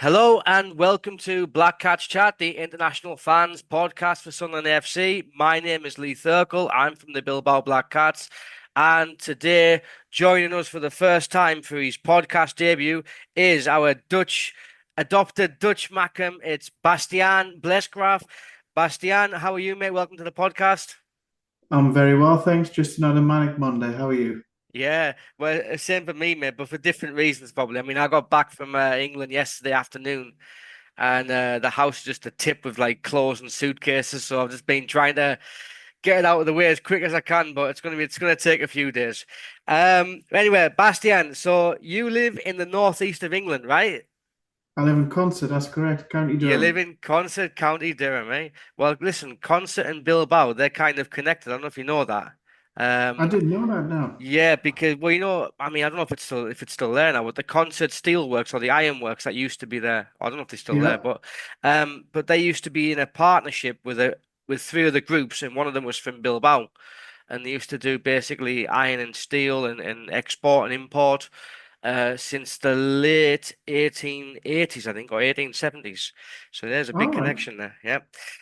Hello and welcome to Black Cats Chat, the international fans podcast for Sunderland AFC. My name is Lee Thurkel. I'm from the Bilbao Black Cats. And today, joining us for the first time for his podcast debut is our adopted Dutch Mackem. It's Bastiaan Blesgraaf. Bastiaan, how are you, mate? Welcome to the podcast. I'm very well, thanks. Just another manic Monday. How are you? Yeah, well, same for me, mate, but for different reasons, probably. I mean, I got back from England yesterday afternoon, and the house is just a tip with like clothes and suitcases. So I've just been trying to get it out of the way as quick as I can, but it's gonna take a few days. Anyway, Bastian, so you live in the northeast of England, right? I live in Concert, that's correct. County You live Durham. in Consett, County Durham, eh? Well, listen, Consett and Bilbao, they're kind of connected. I don't know if you know that. I Um, didn't know that now. Yeah, because I mean, I don't know if it's still there now, but the Concert Steelworks or the Ironworks that used to be there, I don't know if they're still there, Yeah. but they used to be in a partnership with three other groups, and one of them was from Bilbao, and they used to do basically iron and steel and export and import, since the late 1880s, I think, or 1870s. So there's a All big right. connection there. Yeah.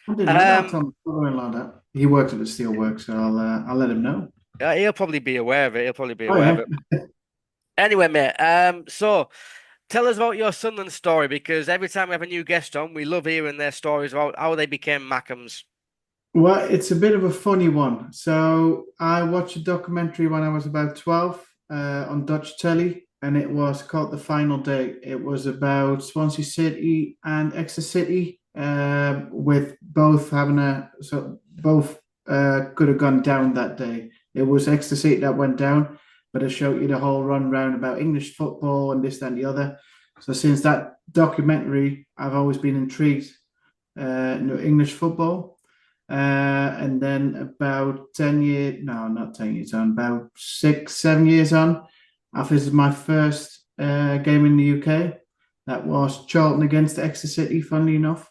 I didn't know that. Um, Tom brother-in-law that. He worked at the steelworks, so I'll let him know. he'll probably be aware of it. He'll probably be Oh aware of yeah. it. Anyway, mate, so tell us about your Sunderland story because every time we have a new guest on, we love hearing their stories about how they became Mackems. Well, it's a bit of a funny one. So I watched a documentary when I was about 12 on Dutch telly, and it was called The Final Day. It was about Swansea City and Exeter City, with both having both could have gone down that day. It was Exeter City that went down, but it showed you the whole run round about English football and this, that, and the other. So since that documentary, I've always been intrigued, English football. And then about 10 years, no, not 10 years on, about 6, 7 years on, I visited my first game in the UK. That was Charlton against Exeter City, funnily enough.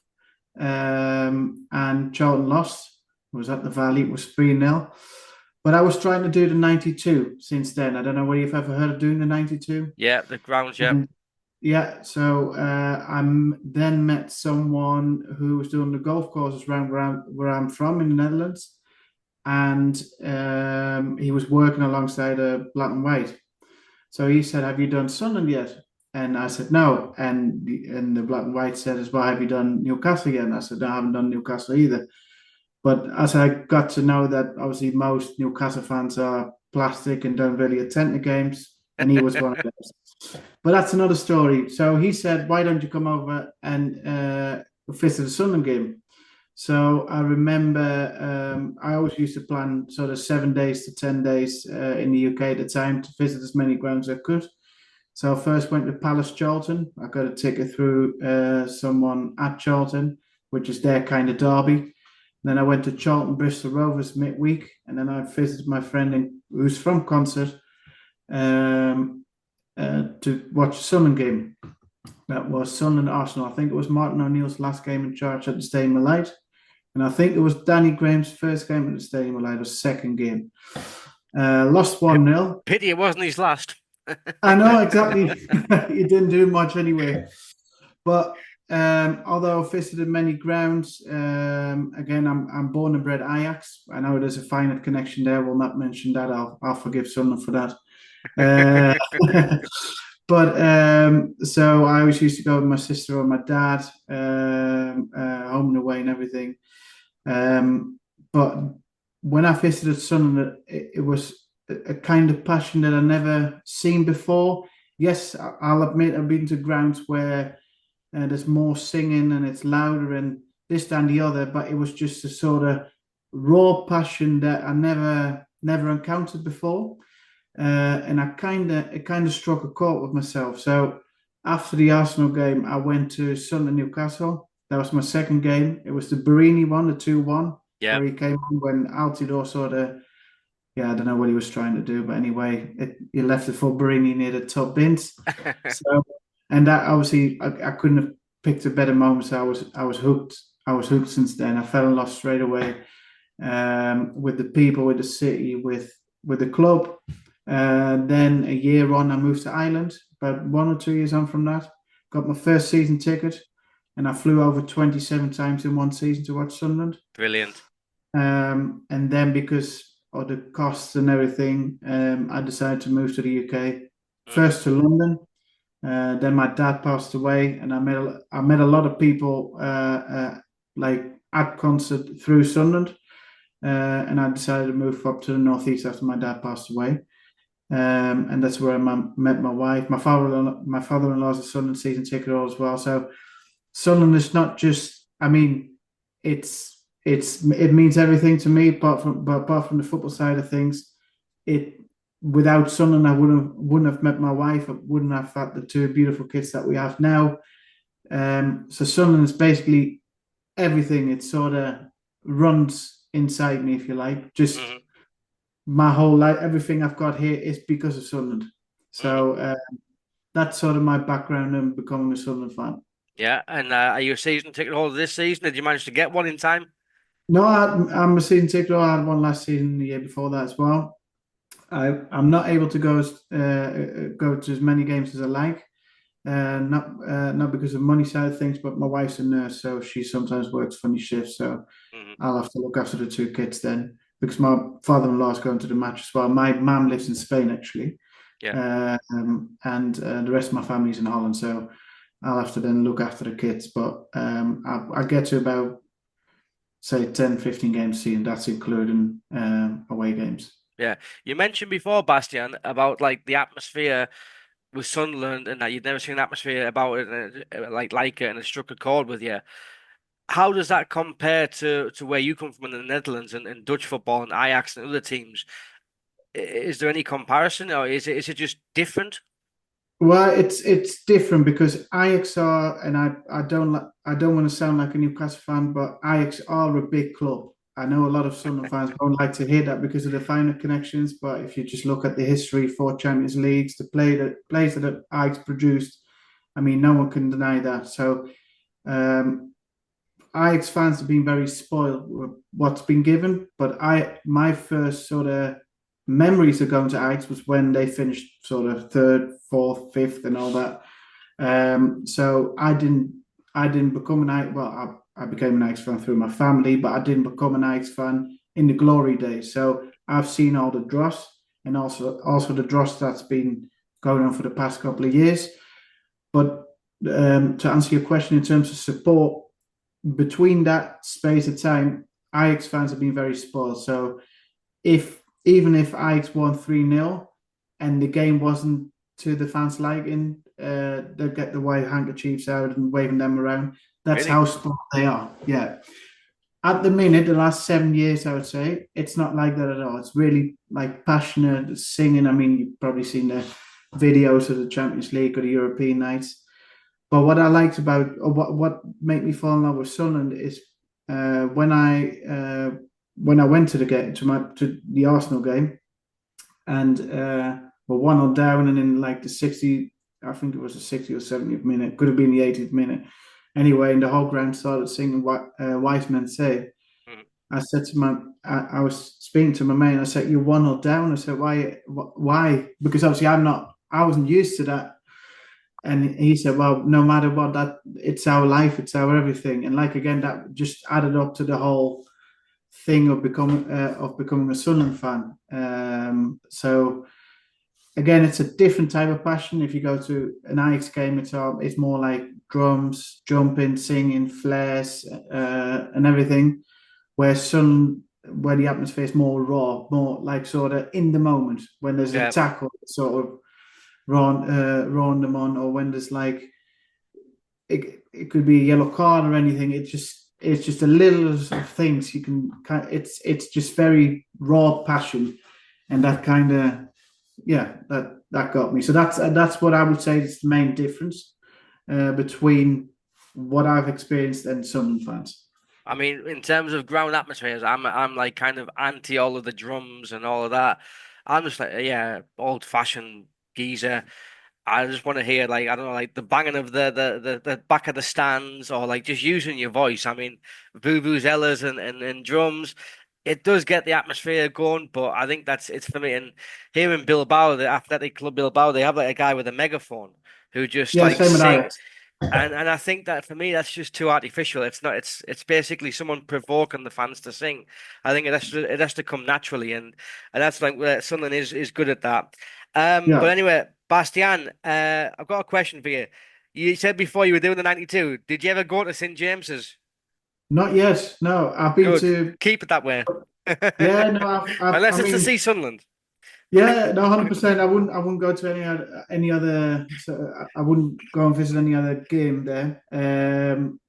And Charlton lost. It was at the Valley, it was 3-0. But I was trying to do the 92 since then. I don't know whether you've ever heard of doing the 92. Yeah, the grounds, yeah. Yeah, so then met someone who was doing the golf courses around where I'm from in the Netherlands, and he was working alongside a black and white. So he said, "Have you done Sunderland yet?" And I said, "No." And the black and white said as well, "Have you done Newcastle yet?" And I said, "No, I haven't done Newcastle either." But as I got to know that obviously most Newcastle fans are plastic and don't really attend the games, and he was one of those. But that's another story. So he said, "Why don't you come over and visit the Sunderland game?" So I remember I always used to plan sort of 7 days to 10 days in the UK at the time to visit as many grounds as I could. So I first went to Palace Charlton. I got a ticket through someone at Charlton, which is their kind of derby. Then I went to Charlton Bristol Rovers midweek, and then I visited my friend who's from Concert, um, to watch the Sunderland game. That was Sunderland Arsenal. I think it was Martin O'Neill's last game in charge at the Stadium of Light. And I think it was Danny Graham's first game at the Stadium of Light, or second game. Lost P 1-0. Pity it wasn't his last. I know exactly. He didn't do much anyway. But although I've visited many grounds, again, I'm born and bred Ajax. I know there's a finite connection there. We'll not mention that. I'll forgive someone for that. But so I always used to go with my sister or my dad, home and away and everything. But when I visited Sunderland, it was a kind of passion that I never seen before. Yes, I'll admit I've been to grounds where there's more singing and it's louder and this and the other, but it was just a sort of raw passion that I never encountered before. And it kind of struck a chord with myself. So after the Arsenal game, I went to Sunderland Newcastle. That was my second game. It was the Barini one, the 2-1, Yeah. where he came on when Altidore sort of, yeah, I don't know what he was trying to do, but anyway, he left it for Barini near the top bins. So, and that obviously I couldn't have picked a better moment. So I was hooked. I was hooked since then. I fell in love straight away, with the people, with the city, with the club. Then a year on, I moved to Ireland. About 1 or 2 years on from that, got my first season ticket, and I flew over 27 times in one season to watch Sunderland. Brilliant. And then because of the costs and everything, I decided to move to the UK. Mm-hmm. First to London. Then my dad passed away, and I met a lot of people like at concert through Sunderland, and I decided to move up to the northeast after my dad passed away. And that's where I met my wife. My father-in-law is a Sunderland season ticket holder as well. So Sunderland is not just. I mean, it means everything to me. Apart from the football side of things, it without Sunderland, I wouldn't have met my wife. I wouldn't have had the two beautiful kids that we have now. So Sunderland is basically everything. It sort of runs inside me, if you like. Just Mm-hmm. my whole life, everything I've got here is because of Sunderland. So that's sort of my background in becoming a Sunderland fan. Yeah, and are you a season ticket holder this season? Did you manage to get one in time? No, I'm a season ticket. I had one last season, the year before that as well. I'm not able to go to as many games as I like, not because of money side of things, but my wife's a nurse, so she sometimes works funny shifts. So Mm-hmm. I'll have to look after the two kids then, because my father-in-law is going to the match as well. My mum lives in Spain actually, Yeah. and the rest of my family's in Holland, so I'll have to then look after the kids. But I get to about say 10, 15 games a season. That's including away games. Yeah. You mentioned before, Bastian, about like the atmosphere with Sunderland and that you'd never seen an atmosphere about it and like it and it struck a chord with you. How does that compare to where you come from in the Netherlands and Dutch football and Ajax and other teams? Is there any comparison or is it just different? Well, it's different because Ajax are, and I don't want to sound like a Newcastle fan, but Ajax are a big club. I know a lot of Sunderland fans don't like to hear that because of the finer connections, but if you just look at the history for Champions Leagues, the plays that Ajax produced, I mean, no one can deny that. So um, Ajax fans have been very spoiled with what's been given, but my first sort of memories of going to Ajax was when they finished sort of third, fourth, fifth, and all that. So I didn't become an Ajax. Well, I became an Ajax fan through my family, but I didn't become an Ajax fan in the glory days. So I've seen all the dross and also the dross that's been going on for the past couple of years. But to answer your question in terms of support, between that space of time, Ajax fans have been very spoiled. So even if Ajax won 3-0 and the game wasn't to the fans' liking, they'll get the white handkerchiefs out and waving them around. That's Really? how spoiled they are. Yeah. At the minute, the last 7 years, I would say, it's not like that at all. It's really like passionate singing. I mean, you've probably seen the videos of the Champions League or the European nights. But what I liked about, or what made me fall in love with Sunderland is uh, when I uh, when I went to the game to the Arsenal game, and we're 1-0 down, and in like the 60, I think it was the 60th or 70th minute, could have been the 80th minute. Anyway, and the whole ground started singing "Wise Men Say." Mhm. I said to I was speaking to my mate. I said, "You're 1-0 down." I said, "Why? Why?" Because obviously I wasn't used to that. And he said, "Well, no matter what, that it's our life, it's our everything." And like again, that just added up to the whole thing of becoming a Sunderland fan. So again, it's a different type of passion. If you go to an Ajax game, it's more like drums, jumping, singing, flares, and everything. Where the atmosphere is more raw, more like sort of in the moment when there's a Yeah. tackle, sort of rawing them on, or when there's like it could be a yellow card or anything. It's just a little of things you can it's just very raw passion, and that kind of yeah that got me. So that's what I would say is the main difference between what I've experienced and Sunderland fans. I mean, in terms of ground atmospheres, I'm like kind of anti all of the drums and all of that. I'm just like, yeah, old fashioned geezer. I just want to hear like I don't know, like the banging of the back of the stands or like just using your voice. I mean, vuvuzelas and drums. It does get the atmosphere going, but I think that's it's for me. And here in Bilbao, the Athletic Club Bilbao, they have like a guy with a megaphone who just Yeah, like same with sing. Ajax. And I think that for me that's just too artificial. It's not. It's basically someone provoking the fans to sing. I think it has to come naturally, and that's like where Sunderland is good at that. But Yeah, anyway, Bastian, I've got a question for you. You said before you were doing the 92. Did you ever go to St James's? not yet. No, I've been Good. to. Keep it that way. Yeah, no, I Unless it's to mean, see Sunderland. yeah, no, 100%. I wouldn't go to any other. So I wouldn't go and visit any other game there.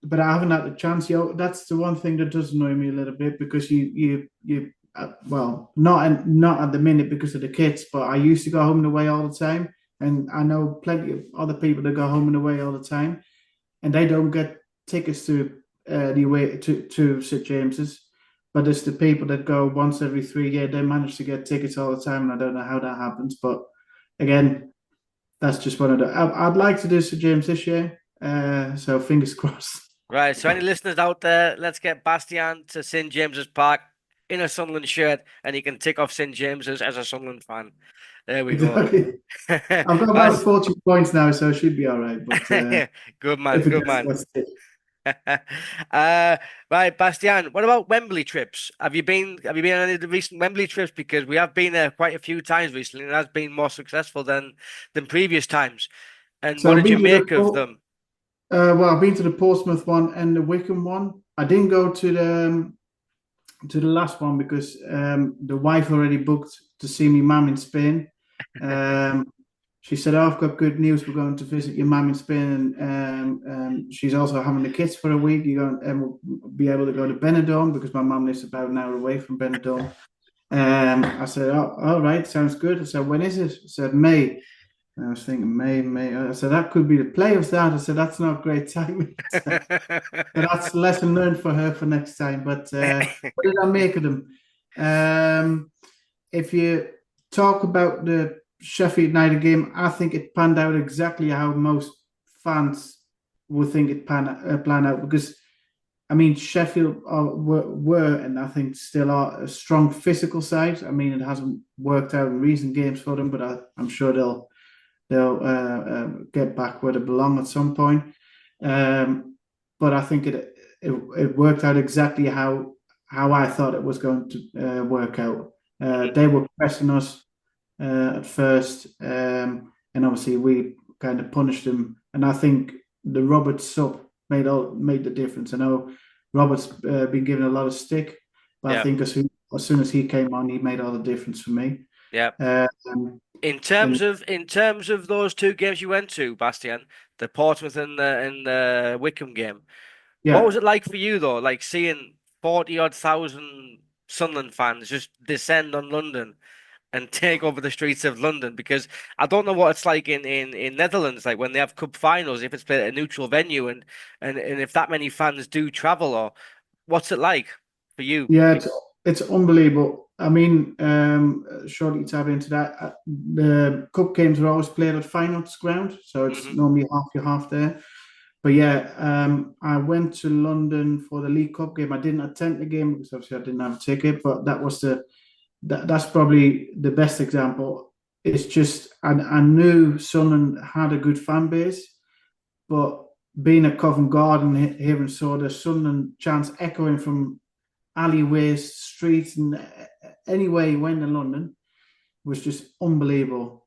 But I haven't had the chance. That's the one thing that does annoy me a little bit because well, not at the minute because of the kids, but I used to go home and away all the time, and I know plenty of other people that go home and away all the time, and they don't get tickets to the away to St James's. But it's the people that go once every 3 years, they manage to get tickets all the time, and I don't know how that happens. But again, that's just one of the. I'd like to do St James this year, so fingers crossed. Right. So any listeners out there, let's get Bastian to St James's Park in a Sunderland shirt, and he can tick off St James's as a Sunderland fan. There we go. Exactly. I've got about Bas 40 points now, so it should be all right. But good man, if it good gets man. that's it. Uh, right, Bastian, what about Wembley trips? Have you been on any of the recent Wembley trips? Because we have been there quite a few times recently, and it has been more successful than previous times. And So what I've did you been to make of them? I've been to the Portsmouth one and the Wickham one. I didn't go to the last one because the wife already booked to see me mum in Spain. Um, she said, "Oh, I've got good news. We're going to visit your mum in Spain, and she's also having the kids for a week. You're going, and we'll be able to go to Benidorm because my mum lives about an hour away from Benidorm." I said, "Oh, all right, sounds good." I said, "When is it?" I said, "May." And I was thinking, May. I said, "That could be the play of that." I said, "That's not great timing." So that's a lesson learned for her for next time. But what did I make of them? Um, if you talk about the Sheffield United game, I think it panned out exactly how most fans would think it plan out because I mean Sheffield were and I think still are a strong physical side. I mean it hasn't worked out in recent games for them, but I'm sure they'll get back where they belong at some point. Um, but I think it worked out exactly how I thought it was going to work out. Mhm. They were pressing us at first, and obviously we kind of punished them. And I think the Roberts sub made the difference. I know Roberts been given a lot of stick, but I Yeah, think as soon as he came on, he made all the difference for me. yeah. Um, In and terms of those two games you went to, Bastian, the Portsmouth and the Wickham game, what yeah, was it like for you though? Like seeing 40 odd thousand Sunderland fans just descend on London and take over the streets of London because I don't know what it's like in Netherlands, like when they have cup finals, if it's played at a neutral venue and if that many fans do travel or what's it like for you? yeah, it's unbelievable. I mean, shortly tap into that. The cup games are always played at Feyenoord's ground, so it's Hmm. normally half your half there. But yeah, I went to London for the League Cup game. I didn't attend the game because obviously I didn't have a ticket, but that's probably the best example. It's just I knew Sunderland had a good fan base, but being at Covent Garden, hearing sort of Sunderland chants echoing from alleyways, streets, and anywhere you went in London was just unbelievable.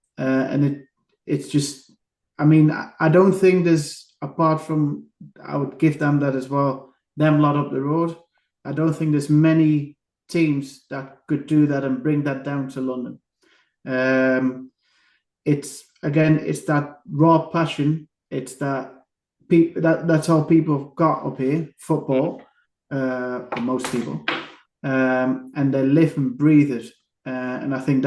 It's just, I mean, I don't think there's apart from I would give them that as well. Them lot up the road. I don't think there's many teams that could do that and bring that down to London. Um, it's that raw passion. It's that that's how people got up here. Football, for most people, and they live and breathe it. And I think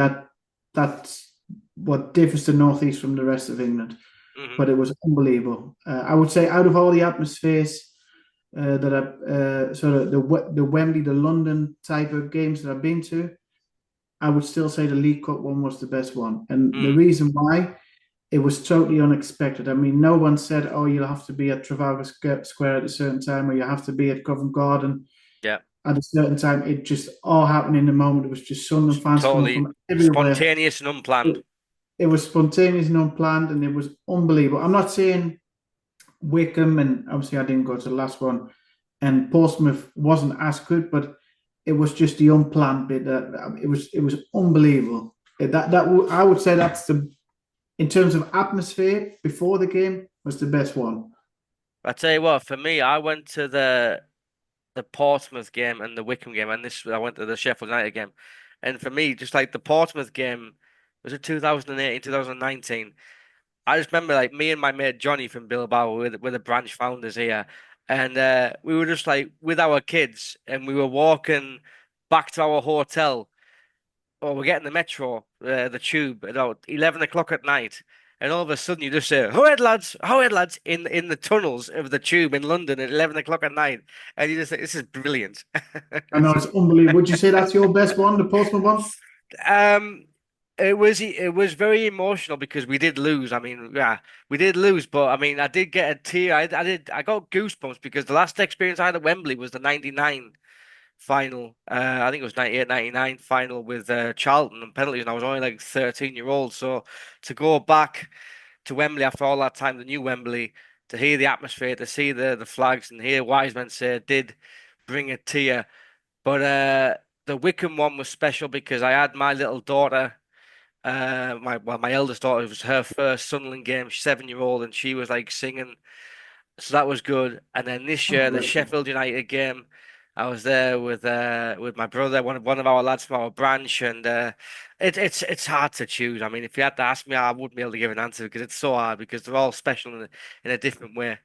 that's what differs the northeast from the rest of England. Hmm. But it was unbelievable. I would say out of all the atmospheres that I've sort of the Wembley, the London type of games that I've been to, I would still say the League Cup one was the best one. And the Hmm. reason why it was totally unexpected. I mean, no one said, "Oh, you'll have to be at Trafalgar Square at a certain time, or you have to be at Covent Garden Yeah, at a certain time." It just all happened in the moment. It was just Sunderland fans coming totally from everywhere. spontaneous and unplanned. It was spontaneous and unplanned, and it was unbelievable. I'm not saying Wickham, and obviously I didn't go to the last one, and Portsmouth wasn't as good, but it was just the unplanned bit that it was unbelievable. I would say that's the in terms of atmosphere before the game was the best one. I tell you what, for me, I went to the Portsmouth game and the Wickham game, and this I went to the Sheffield United game, and for me, just like the Portsmouth game, was it 2018, 2019? I just remember like me and my mate Johnny from Bilbao were the branch founders here, and we were just like with our kids, and we were walking back to our hotel, or we're getting the metro, the tube at about 11 o'clock at night. And all of a sudden, you just say, ho ahead, lads," in the tunnels of the tube in London at 11 o'clock at night, and you just think this is brilliant. I know it's unbelievable. Would you say that's your best one, the Portsmouth one? Um, it was very emotional because we did lose. I mean, yeah, we did lose, but I mean, I did get a tear. I got goosebumps because the last experience I had at Wembley was the '99 final. I think it was 98, 99 final with Charlton and penalties, and I was only like 13-year old. So to go back to Wembley after all that time, the new Wembley, to hear the atmosphere, to see the flags, and hear Wiseman say, it did bring a tear. But the Wickham one was special because I had my little daughter, my eldest daughter, it was her first Sunderland game, 7-year old, and she was like singing, so that was good. And then this year, the Sheffield United game, I was there with my brother, one of our lads from our branch, and it's hard to choose. I mean, if you had to ask me, I wouldn't be able to give an answer because it's so hard because they're all special in a different way.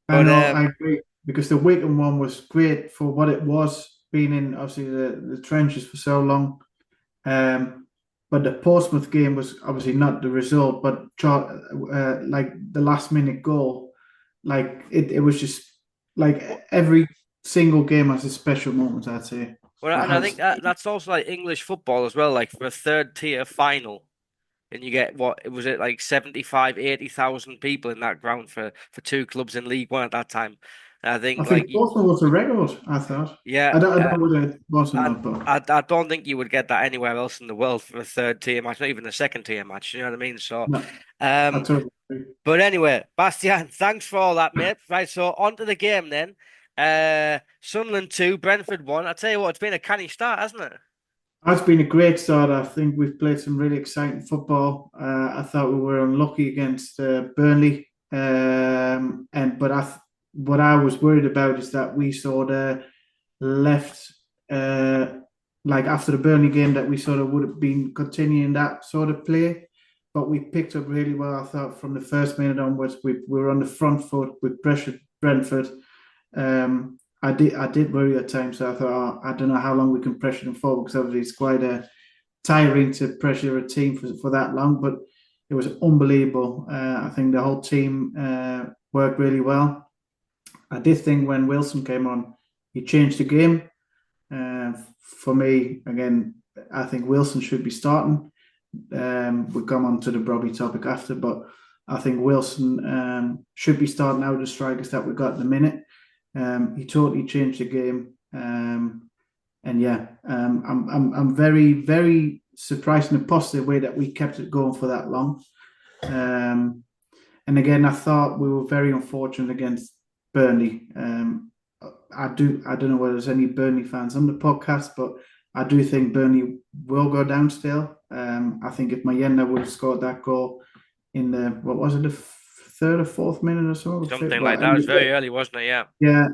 I But know, I agree, because the Wigan one was great for what it was, being in obviously the trenches for so long. But the Portsmouth game was obviously not the result, but like the last minute goal, like it was just like every single game has a special moment, I'd say. well, It and I think has. that's also like English football as well. Like for a third tier final, and you get what was it like 75, 80,000 people in that ground for two clubs in League One at that time. And I I think think Portsmouth was a record, I thought. yeah, I don't know whether it was or I, not, but I don't think you would get that anywhere else in the world for a third tier match, not even a second tier match. You know what I mean? So, no, I um, totally agree. but anyway, Bastian, thanks for all that, mate. Right, so on to the game then. Sunderland 2, Brentford 1. I tell you what, it's been a canny start, hasn't it? It's been a great start. I think we've played some really exciting football. I thought we were unlucky against Burnley, what I was worried about is that we sort of left, uh, like after the Burnley game, that we sort of would have been continuing that sort of play, but we picked up really well. I thought from the first minute onwards, we were on the front foot. We pressured Brentford. I did worry at times. So I thought, oh, I don't know how long we can pressure them for, because obviously it's quite tiring to pressure a team for that long. But it was unbelievable. I think the whole team worked really well. I did think when Wilson came on, he changed the game. For me, again, I think Wilson should be starting. We'll come on to the Brobbey topic after, but I think Wilson should be starting out of the strikers that we got at the minute. He totally changed the game, and yeah, I'm very very surprised in a positive way that we kept it going for that long. Um, and again, I thought we were very unfortunate against Burnley. I don't know whether there's any Burnley fans on the podcast, but I do think Burnley will go down still. I think if Mayenda would have scored that goal in the, what was it, the third or fourth minute or so, Something well, like that. It was very early, wasn't it? Yeah. yeah,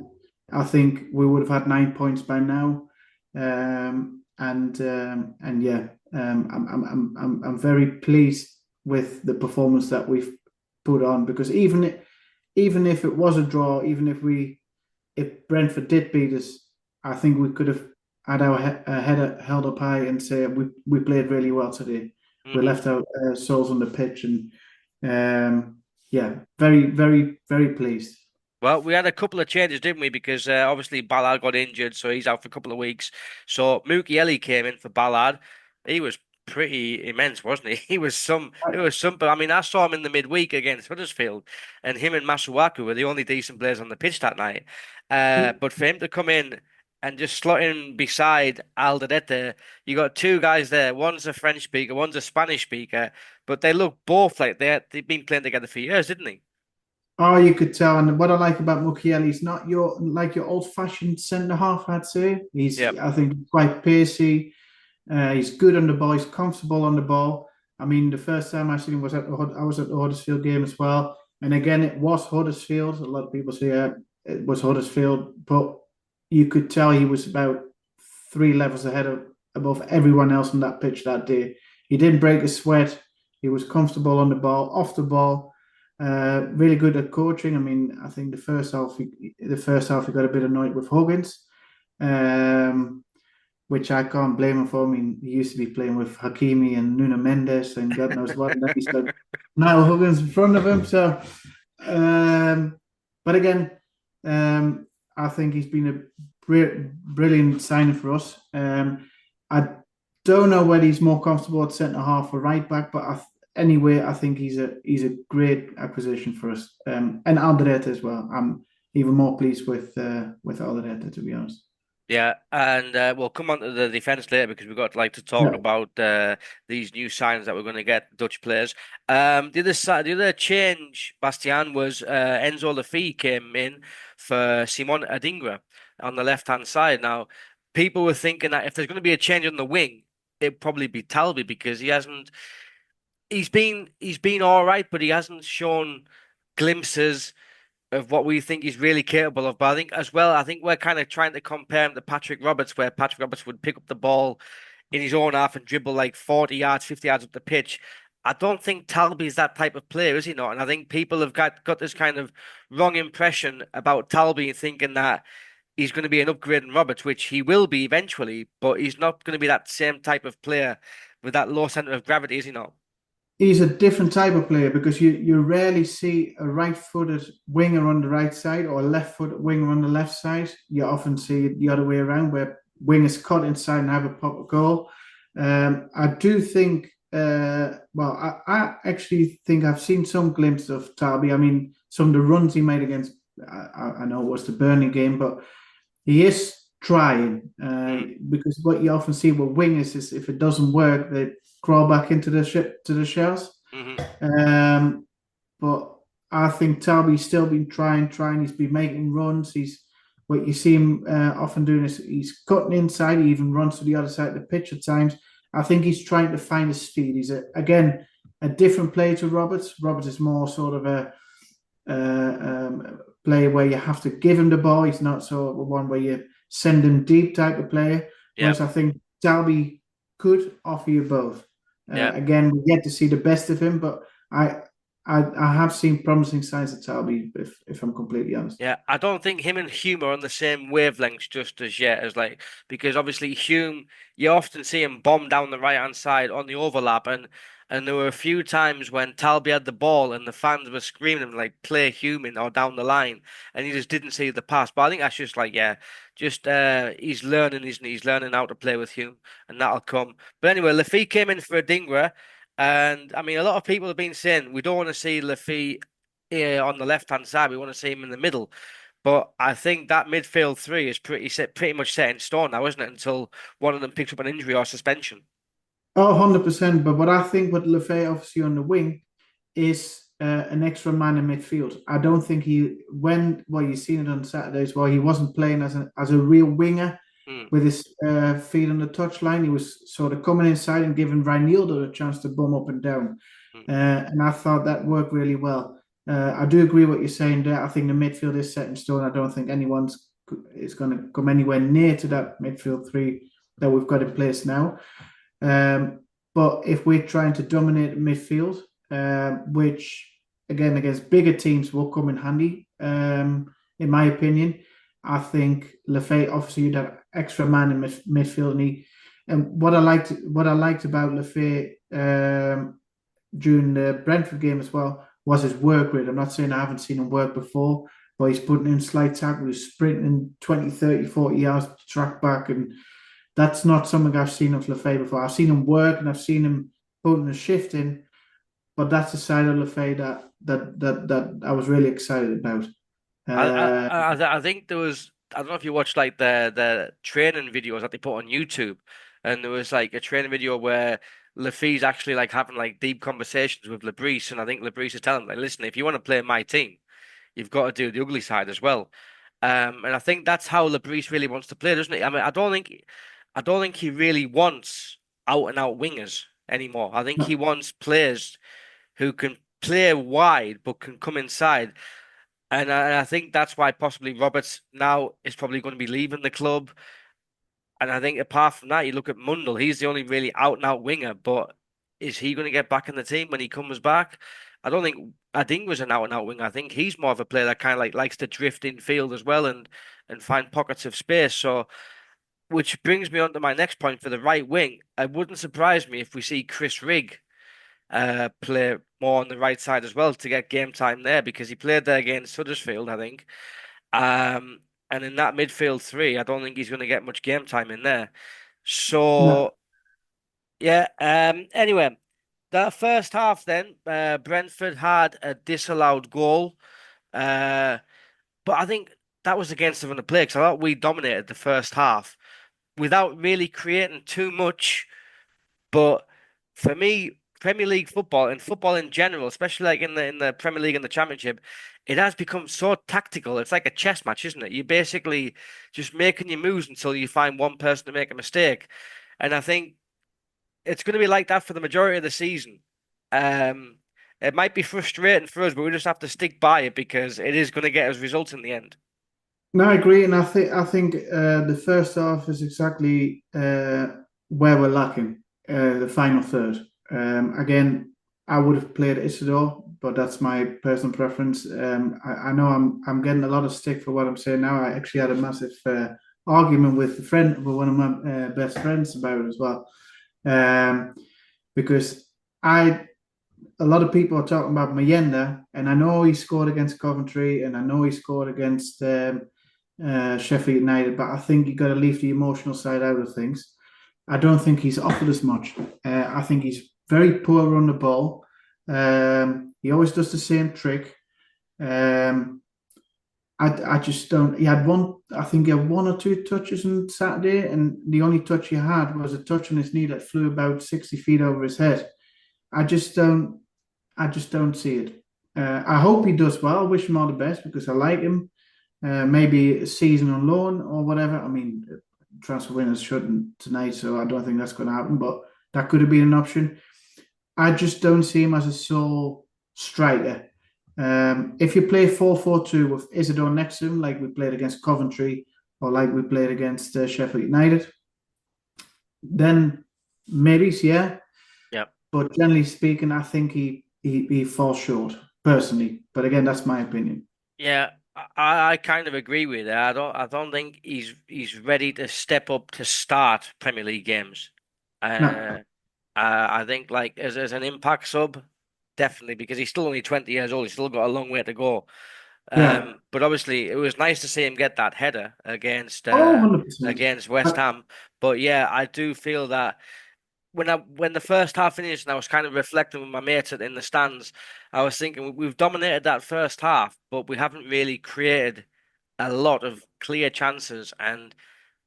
I think we would have had 9 points by now. And yeah, I'm very pleased with the performance that we've put on, because even if it was a draw, even if Brentford did beat us, I think we could have had our head held up high and say we played really well today. We Hmm. left our souls on the pitch, and yeah, very very very pleased. Well, we had a couple of changes, didn't we? Because obviously Ballard got injured, so he's out for a couple of weeks. So Mukiele came in for Ballard. He was pretty immense, wasn't he? It was some. But I mean, I saw him in the midweek against Huddersfield, and him and Masuaku were the only decent players on the pitch that night. But for him to come in and just slot in beside Alderete, you got two guys there. One's a French speaker, one's a Spanish speaker, but they look both like they've been playing together for years, didn't they? Oh, you could tell. And what I like about Mukiele, he's not your old-fashioned centre half, I'd say. Yep. I think, quite pacey. He's good on the ball. He's comfortable on the ball. I mean, the first time I seen him was I was at the Huddersfield game as well. And again, it was Huddersfield. A lot of people say it was Huddersfield, but you could tell he was about three levels above everyone else on that pitch that day. He didn't break a sweat. He was comfortable on the ball, off the ball. Really good at coaching. I mean, I think the first half he got a bit annoyed with Huggins. Um, which I can't blame him for. I mean, he used to be playing with Hakimi and Nuno Mendes and God knows what. And then he's got Niall Huggins in front of him. So, um, but again, I think he's been a brilliant signing for us. I don't know whether he's more comfortable at centre half or right back, but anyway, I think he's a great acquisition for us. And Alderete as well. I'm even more pleased with Alderete, to be honest. Yeah, and we'll come on to the defense later because we've got to talk Yeah. about these new signings that we're going to get, Dutch players. The other change, Bastian, was Enzo Lafy came in for Simon Adingra on the left hand side. Now, people were thinking that if there's going to be a change on the wing, it'd probably be Talby because he hasn't. He's been all right, but he hasn't shown glimpses of what we think he's really capable of. But I think as well, I think we're kind of trying to compare him to Patrick Roberts, where Patrick Roberts would pick up the ball in his own half and dribble like 40 yards, 50 yards up the pitch. I don't think Talby is that type of player, is he not? And I think people have got this kind of wrong impression about Talby, thinking that he's going to be an upgrade in Roberts, which he will be eventually, but he's not going to be that same type of player with that low center of gravity, is he not? He's a different type of player because you rarely see a right-footed winger on the right side or a left-footed winger on the left side. You often see it the other way around, where wingers cut inside and have a pop goal. I do think, I actually think I've seen some glimpses of Tarby. I mean, some of the runs he made against, I know it was the Burnley game, but he is trying Mm, because what you often see with wingers is if it doesn't work, they crawl back into the ship to the shells. hmm Um, but I think Talby's still been trying. He's been making runs. He's what you see him often doing is he's cutting inside. He even runs to the other side of the pitch at times. I think he's trying to find his speed. Again a different player to Roberts. Roberts is more sort of a player where you have to give him the ball. He's not sort of one where you send him deep type of player. yeah, Whereas I think Dalby could offer you both. yeah. Again, we get to see the best of him, but I I have seen promising signs of Talby, if I'm completely honest. Yeah, I don't think him and Hume are on the same wavelengths just as yet as because obviously Hume, you often see him bomb down the right hand side on the overlap, and there were a few times when Talby had the ball and the fans were screaming like play Hume in or down the line, and he just didn't see the pass. But I think that's just just he's learning, isn't he? He's learning how to play with Hume, and that'll come. But anyway, Lafitte came in for a Dingra. And I mean, a lot of people have been saying we don't want to see Lafitte on the left hand side. We want to see him in the middle. But I think that midfield three is pretty much set in stone now, isn't it? Until one of them picks up an injury or suspension. Oh, 100%. But what I think with Lefay obviously on the wing is an extra man in midfield. I don't think you've seen it on Saturdays, he wasn't playing as a real winger Hmm. with his feet on the touchline. He was sort of coming inside and giving Reinildo a chance to bum up and down. Hmm. And I thought that worked really well. I do agree what you're saying there. I think the midfield is set in stone. I don't think anyone's is going to come anywhere near to that midfield three that we've got in place now. Um, but if we're trying to dominate midfield, which again against bigger teams will come in handy, in my opinion, I think Lefay obviously that extra man in midfield, and what I liked about Lefay during the Brentford game as well was his work rate. I'm not saying I haven't seen him work before, but he's putting in slight tackles, sprinting 20, 30, 40 yards to track back, and that's not something I've seen of Lefay before. I've seen him work and I've seen him putting a shift in, but that's the side of Lefay that I was really excited about. Uh, I think there was I don't know if you watched the training videos that they put on YouTube, and there was like a training video where Lafie's actually like having like deep conversations with Labrise, and I think Labrise is telling him like, listen, if you want to play my team. you've got to do the ugly side as well. And I think that's how Lebris really wants to play, doesn't he? I mean, I don't think he really wants out and out wingers anymore. I think he No, wants players who can play wide but can come inside. And I think that's why possibly Roberts now is probably going to be leaving the club. And I think apart from that, you look at Mundell, he's the only really out and out winger, but is he going to get back in the team when he comes back? I don't think Ading was an out and out winger. I think he's more of a player that kind of like likes to drift in field as well and find pockets of space. So which brings me on to my next point for the right wing. It wouldn't surprise me if we see Chris Rigg play more on the right side as well to get game time there because he played there against Huddersfield, I think. Um, and in that midfield three, I don't think he's going to get much game time in there. no. So yeah. Anyway, that first half, then Brentford had a disallowed goal. Uh, but I think that was against the run of play because I thought we dominated the first half without really creating too much. But for me, Premier League football and football in general, especially like in the Premier League and the Championship, it has become so tactical. It's like a chess match, isn't it? You're basically just making your moves until you find one person to make a mistake. And I think it's going to be like that for the majority of the season. Um, it might be frustrating for us, but we just have to stick by it because it is going to get us results in the end. No, I agree, and I think the first half is exactly where we're lacking. The final third. Again, I would have played Isidore, but that's my personal preference. I know I'm getting a lot of stick for what I'm saying now. I actually had a massive argument with one of my best friends about it as well, because I a lot of people are talking about Mayenda, and I know he scored against Coventry, and I know he scored against Sheffield United, but I think you got to leave the emotional side out of things. I don't think he's offered as much. I think he's very poor on the ball. He always does the same trick. Um, I just don't. He had one. I think he had one or two touches on Saturday, and the only touch he had was a touch on his knee that flew about 60 feet over his head. I just don't. I just don't see it. I hope he does well. I wish him all the best because I like him. Maybe a season on loan or whatever. I mean, transfer winners shouldn't tonight, so I don't think that's going to happen. But that could have been an option. I just don't see him as a sole striker. If you play 4-4-2 with Isidore next to him, like we played against Coventry or like we played against Sheffield United, then maybe, yeah. Yeah. But generally speaking, I think he falls short personally. But again, that's my opinion. Yeah, I kind of agree with that. I don't think he's ready to step up to start Premier League games. No, Uh, I think like as an impact sub, definitely because he's still only 20 years old. He's still got a long way to go. yeah. But obviously it was nice to see him get that header Oh, 100%. against West Ham. But yeah, I do feel that when the first half finished and I was kind of reflecting with my mates in the stands, I was thinking we've dominated that first half, but we haven't really created a lot of clear chances, and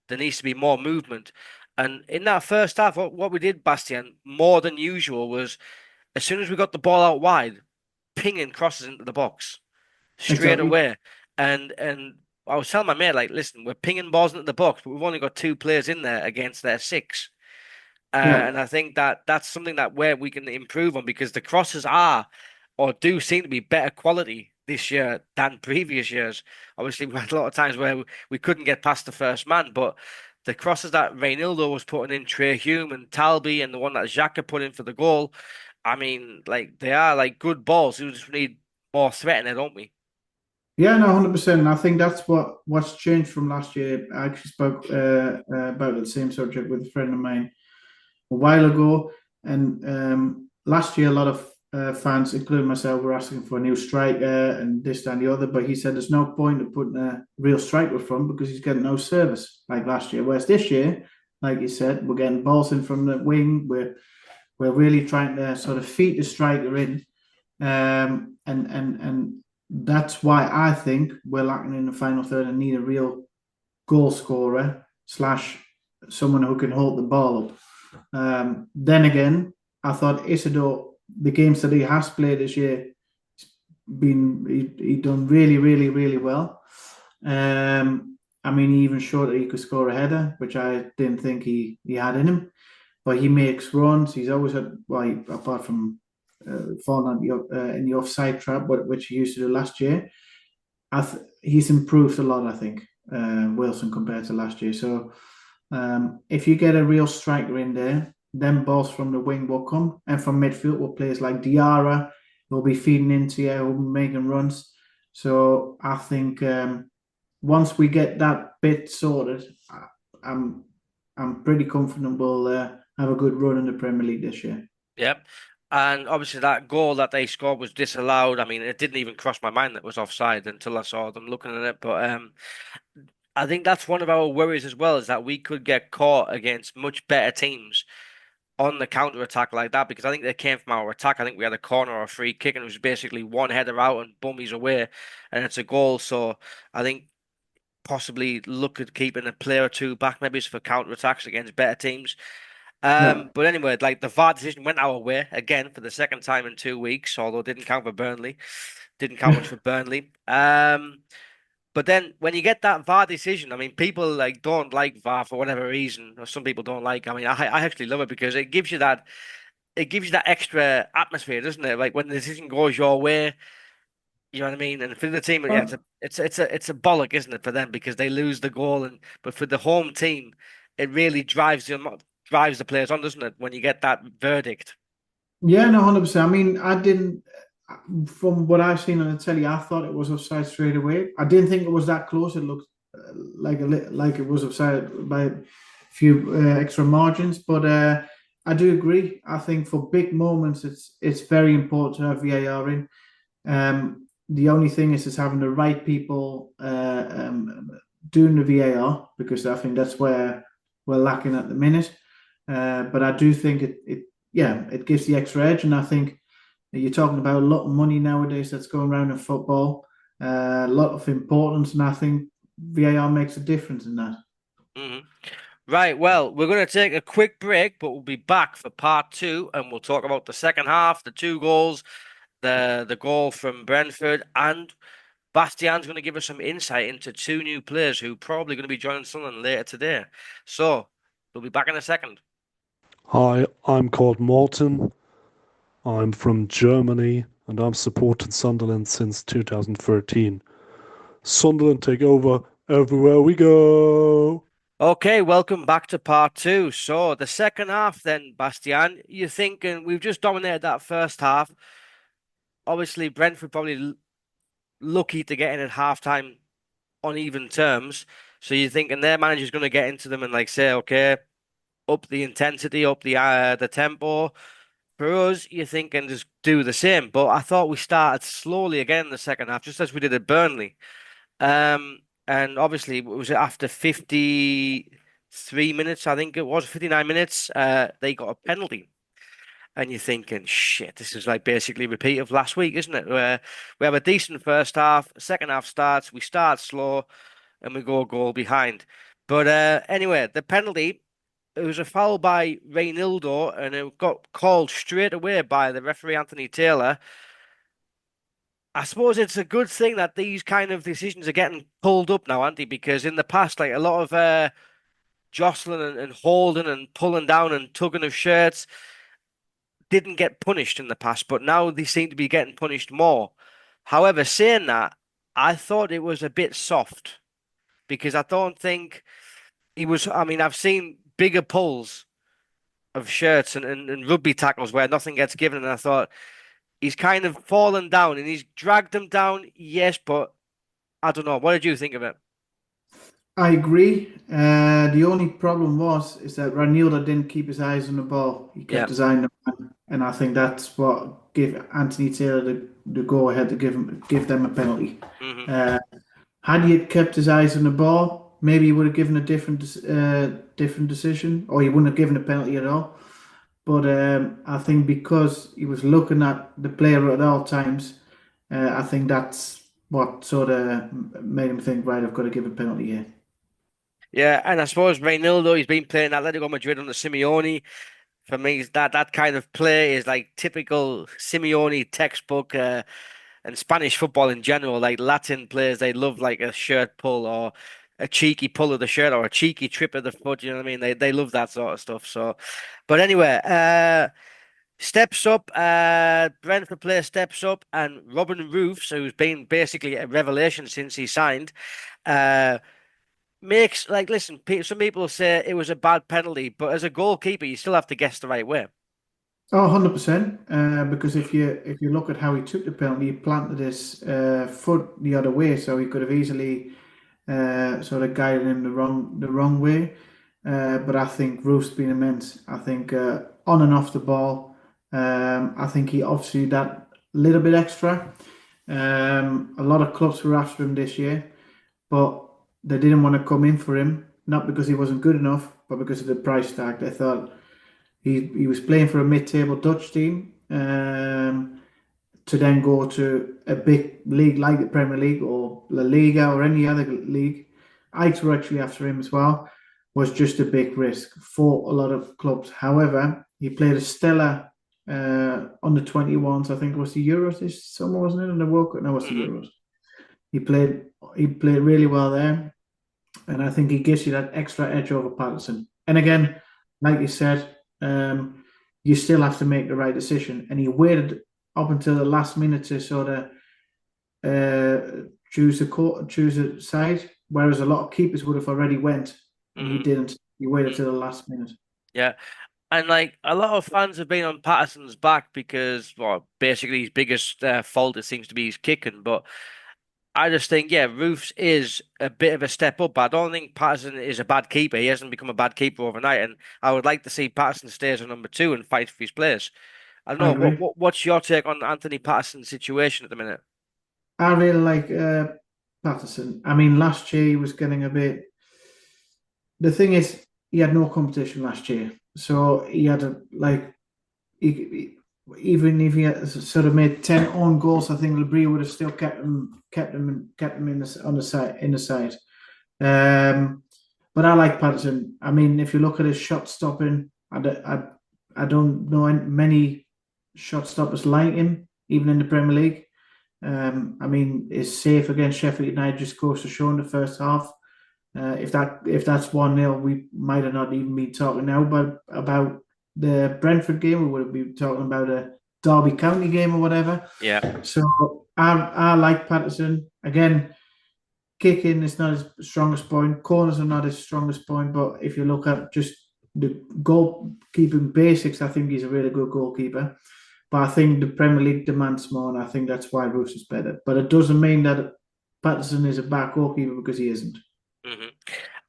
there needs to be more movement. And in that first half, what we did, Bastian, more than usual, was as soon as we got the ball out wide, pinging crosses into the box straight Exactly. away. And I was telling my mate, like, listen, we're pinging balls into the box, but we've only got two players in there against their six. Yeah. And I think that that's something that where we can improve on because the crosses are or do seem to be better quality this year than previous years. Obviously, we had a lot of times where we couldn't get past the first man, but the crosses that Reynildo was putting in, Trey Hume and Talby, and the one that Xhaka put in for the goal, I mean, like they are like good balls. We just need more threat in it, don't we? Yeah, no, 100%. And I think that's what's changed from last year. I actually spoke about the same subject with a friend of mine a while ago. And last year, a lot of fans, including myself, were asking for a new striker and this, that, and the other. But he said there's no point in putting a real striker from because he's getting no service like last year. Whereas this year, like you said, we're getting balls in from the wing. We're really trying to sort of feed the striker in. And that's why I think we're lacking in the final third and need a real goal scorer slash someone who can hold the ball up. Then again, I thought Isidore, the games that he has played this year, he done really, really, really well. I mean, he even showed that he could score a header, which I didn't think he had in him. But he makes runs. He's always had, well, apart from falling in the offside trap, which he used to do last year. He's improved a lot, I think, Wilson compared to last year. So if you get a real striker in there, then balls from the wing will come, and from midfield will players like Diarra will be feeding into you, will be making runs. So I think once we get that bit sorted, I'm I'm pretty confident we'll have a good run in the Premier League this year. Yep. And obviously that goal that they scored was disallowed. I mean, it didn't even cross my mind that it was offside until I saw them looking at it. But I think that's one of our worries as well, is that we could get caught against much better teams on the counter attack like that, because I think they came from our attack. I think we had a corner or a free kick, and it was basically one header out and bummies away, and it's a goal. So I think possibly look at keeping a player or two back, maybe it's for counter attacks against better teams. Yeah. But anyway, like the VAR decision went our way again for the second time in 2 weeks, although it didn't count for Burnley. Didn't count much for Burnley. But then when you get that VAR decision, I mean, people like don't like VAR for whatever reason, or some people don't like. I mean, I actually love it because it gives you that extra atmosphere, doesn't it? Like when the decision goes your way, you know what I mean? And for the team, yeah, Well, it's a bollock, isn't it, for them because they lose the goal, and but for the home team, it really drives the players on, doesn't it? When you get that verdict. yeah, no, 100%. I mean, I didn't, from what I've seen on the telly, I thought it was offside straight away. I didn't think it was that close. It looked like it was offside by a few extra margins, but I do agree. I think for big moments, it's very important to have VAR in. The only thing is having the right people doing the VAR, because I think that's where we're lacking at the minute. But I do think it gives the extra edge, and I think you're talking about a lot of money nowadays that's going around in football, a lot of importance, and I think VAR makes a difference in that. hmm Right, well, we're going to take a quick break, but we'll be back for part two, and we'll talk about the second half, the two goals, the goal from Brentford, and Bastian's going to give us some insight into two new players who probably going to be joining Sunderland later today. So we'll be back in a second. Hi, I'm called Morton. I'm from Germany and I'm supported Sunderland since 2013. Sunderland take over everywhere we go. Okay, welcome back to part two. So the second half, then, Bastian, you're thinking we've just dominated that first half. Obviously, Brentford probably lucky to get in at halftime on even terms. So you're thinking their manager's going to get into them and like say, okay, up the intensity, up the tempo. For us, you're thinking just do the same. But I thought we started slowly again in the second half, just as we did at Burnley. And obviously, was it after 53 minutes? I think it was 59 minutes. They got a penalty. And you're thinking, shit, this is like basically a repeat of last week, isn't it? Where we have a decent first half, second half starts, we start slow, and we go a goal behind. But anyway, the penalty, it was a foul by Reynildo, and it got called straight away by the referee Anthony Taylor. I suppose it's a good thing that these kind of decisions are getting pulled up now, aren't they? Because in the past, like a lot of jostling and holding and pulling down and tugging of shirts didn't get punished in the past, but now they seem to be getting punished more. However, saying that, I thought it was a bit soft because I don't think he was. I mean, I've seen bigger pulls of shirts and rugby tackles where nothing gets given, and I thought he's kind of fallen down and he's dragged them down, yes, but I don't know. What did you think of it? I agree. The only problem is that Ranilda didn't keep his eyes on the ball. He Yeah. kept his eye on the man, and I think that's what gave Anthony Taylor the go ahead to give them a penalty. hmm Uh, had he had kept his eyes on the ball, maybe he would have given a different decision, or he wouldn't have given a penalty at all. But I think because he was looking at the player at all times, I think that's what sort of made him think, right, I've got to give a penalty here. Yeah, and I suppose Reynildo, he's been playing Atletico Madrid under Simeone. For me, that kind of play is like typical Simeone textbook. and Spanish football in general, like Latin players, they love like a shirt pull or a cheeky pull of the shirt or a cheeky trip of the foot. You know what I mean? They love that sort of stuff. So, but anyway, steps up. Brentford player steps up, and Robin Roofs, who's been basically a revelation since he signed, uh, makes like listen. Some people say it was a bad penalty, but as a goalkeeper, you still have to guess the right way. Oh, 100%. Because if you look at how he took the penalty, he planted his foot the other way, so he could have easily sort of guided him the wrong way. But I think Roof's been immense. I think on and off the ball, I think he obviously that little bit extra. A lot of clubs were after him this year, but they didn't want to come in for him, not because he wasn't good enough, but because of the price tag. They thought he was playing for a mid-table Dutch team to then go to a big league like the Premier League or La Liga or any other league. Ajax were actually after him as well. Was just a big risk for a lot of clubs. However, he played a stellar under 21s. I think it was the Euros this summer, wasn't it? And the World Cup. No, it was the Euros. He played really well there, and I think he gives you that extra edge over Patterson. And again, like you said, you still have to make the right decision. And he waited up until the last minute to sort of choose a side, whereas a lot of keepers would have already went, and he didn't. He waited till the last minute. Yeah. And like a lot of fans have been on Patterson's back because, well, basically his biggest fault it seems to be his kicking. But I just think, yeah, Roofs is a bit of a step up. But I don't think Patterson is a bad keeper. He hasn't become a bad keeper overnight. And I would like to see Patterson stay as a number 2 and fight for his place. I don't I know. agree. What's your take on Anthony Patterson's situation at the minute? I really like Patterson. I mean, last year he was getting a bit. The thing is, he had no competition last year, so he had even if he had sort of made 10 own goals, I think Labrie would have still kept him on the side. But I like Patterson. I mean, if you look at his shot stopping, I don't know many shot stoppers like him, even in the Premier League. I mean, his save against Sheffield United just goes to show in the first half. If that's 1-0, we might have not even been talking now about the Brentford game. We would have been talking about a Derby County game or whatever. Yeah. So I like Patterson. Again, kicking is not his strongest point. Corners are not his strongest point. But if you look at just the goalkeeping basics, I think he's a really good goalkeeper. But I think the Premier League demands more, and I think that's why Roofs is better. But it doesn't mean that Patterson is a bad goalkeeper, because he isn't.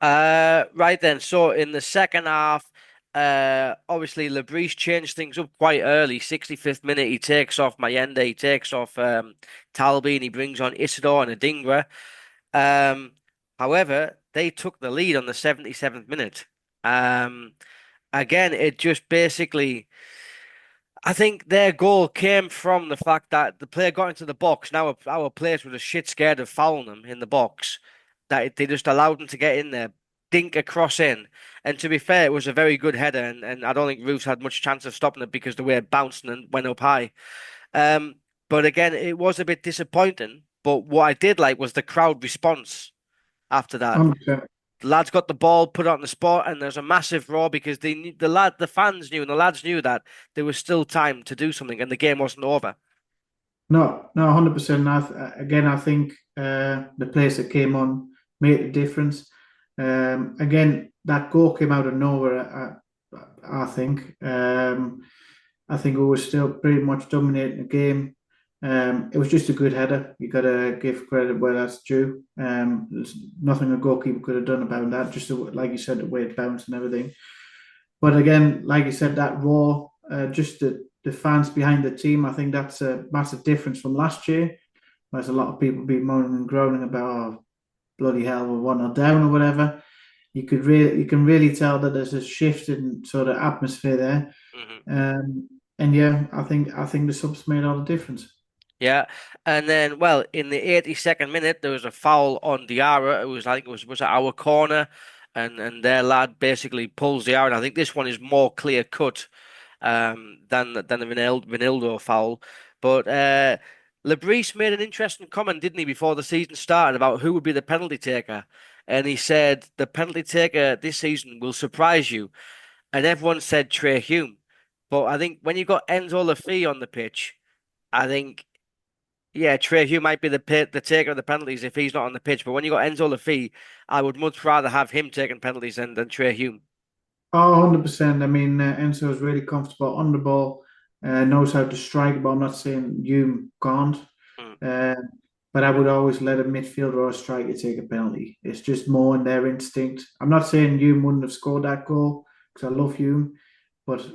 Right then. So in the second half, obviously Labrie changed things up quite early. 65th minute, he takes off Mayenda, he takes off Talby, and he brings on Isidore and Adingra. However, they took the lead on the 77th minute. Again, it just basically, I think their goal came from the fact that the player got into the box. Now our players were just shit scared of fouling them in the box, that they just allowed them to get in there, dink a cross in. And to be fair, it was a very good header, and I don't think Roofs had much chance of stopping it because the way it bounced and went up high. Um, but again, it was a bit disappointing. But what I did like was the crowd response after that. 100%. The lads got the ball, put it on the spot, and there's a massive roar because they knew, the fans knew, and the lads knew that there was still time to do something, and the game wasn't over. No, 100%. Again, I think the players that came on made a difference. Again, that goal came out of nowhere. I think. I think we were still pretty much dominating the game. It was just a good header. You got to give credit where that's due. There's nothing a goalkeeper could have done about that. Just like you said, the way it bounced and everything. But again, like you said, that roar, just the fans behind the team, I think that's a massive difference from last year. There's a lot of people been moaning and groaning about, oh, bloody hell, we're 1-0 down or whatever. You can really tell that there's a shift in sort of atmosphere there. And yeah, I think the subs made all the difference. Yeah, and then in the 82nd minute there was a foul on Diarra. It was like it was at our corner, and their lad basically pulls Diarra. And I think this one is more clear cut than the Ronaldo foul. But Lebris made an interesting comment, didn't he, before the season started about who would be the penalty taker. And he said the penalty taker this season will surprise you. And everyone said Trey Hume. But I think when you got Enzo Lafay on the pitch, I think, yeah, Trey Hume might be the taker of the penalties if he's not on the pitch. But when you got Enzo Lafay, I would much rather have him taking penalties than Trey Hume. Oh, 100%. I mean, Enzo is really comfortable on the ball, knows how to strike, but I'm not saying you can't. Mm. Uh, but I would always let a midfielder or a striker take a penalty. It's just more in their instinct. I'm not saying Hume wouldn't have scored that goal because I love Hume, but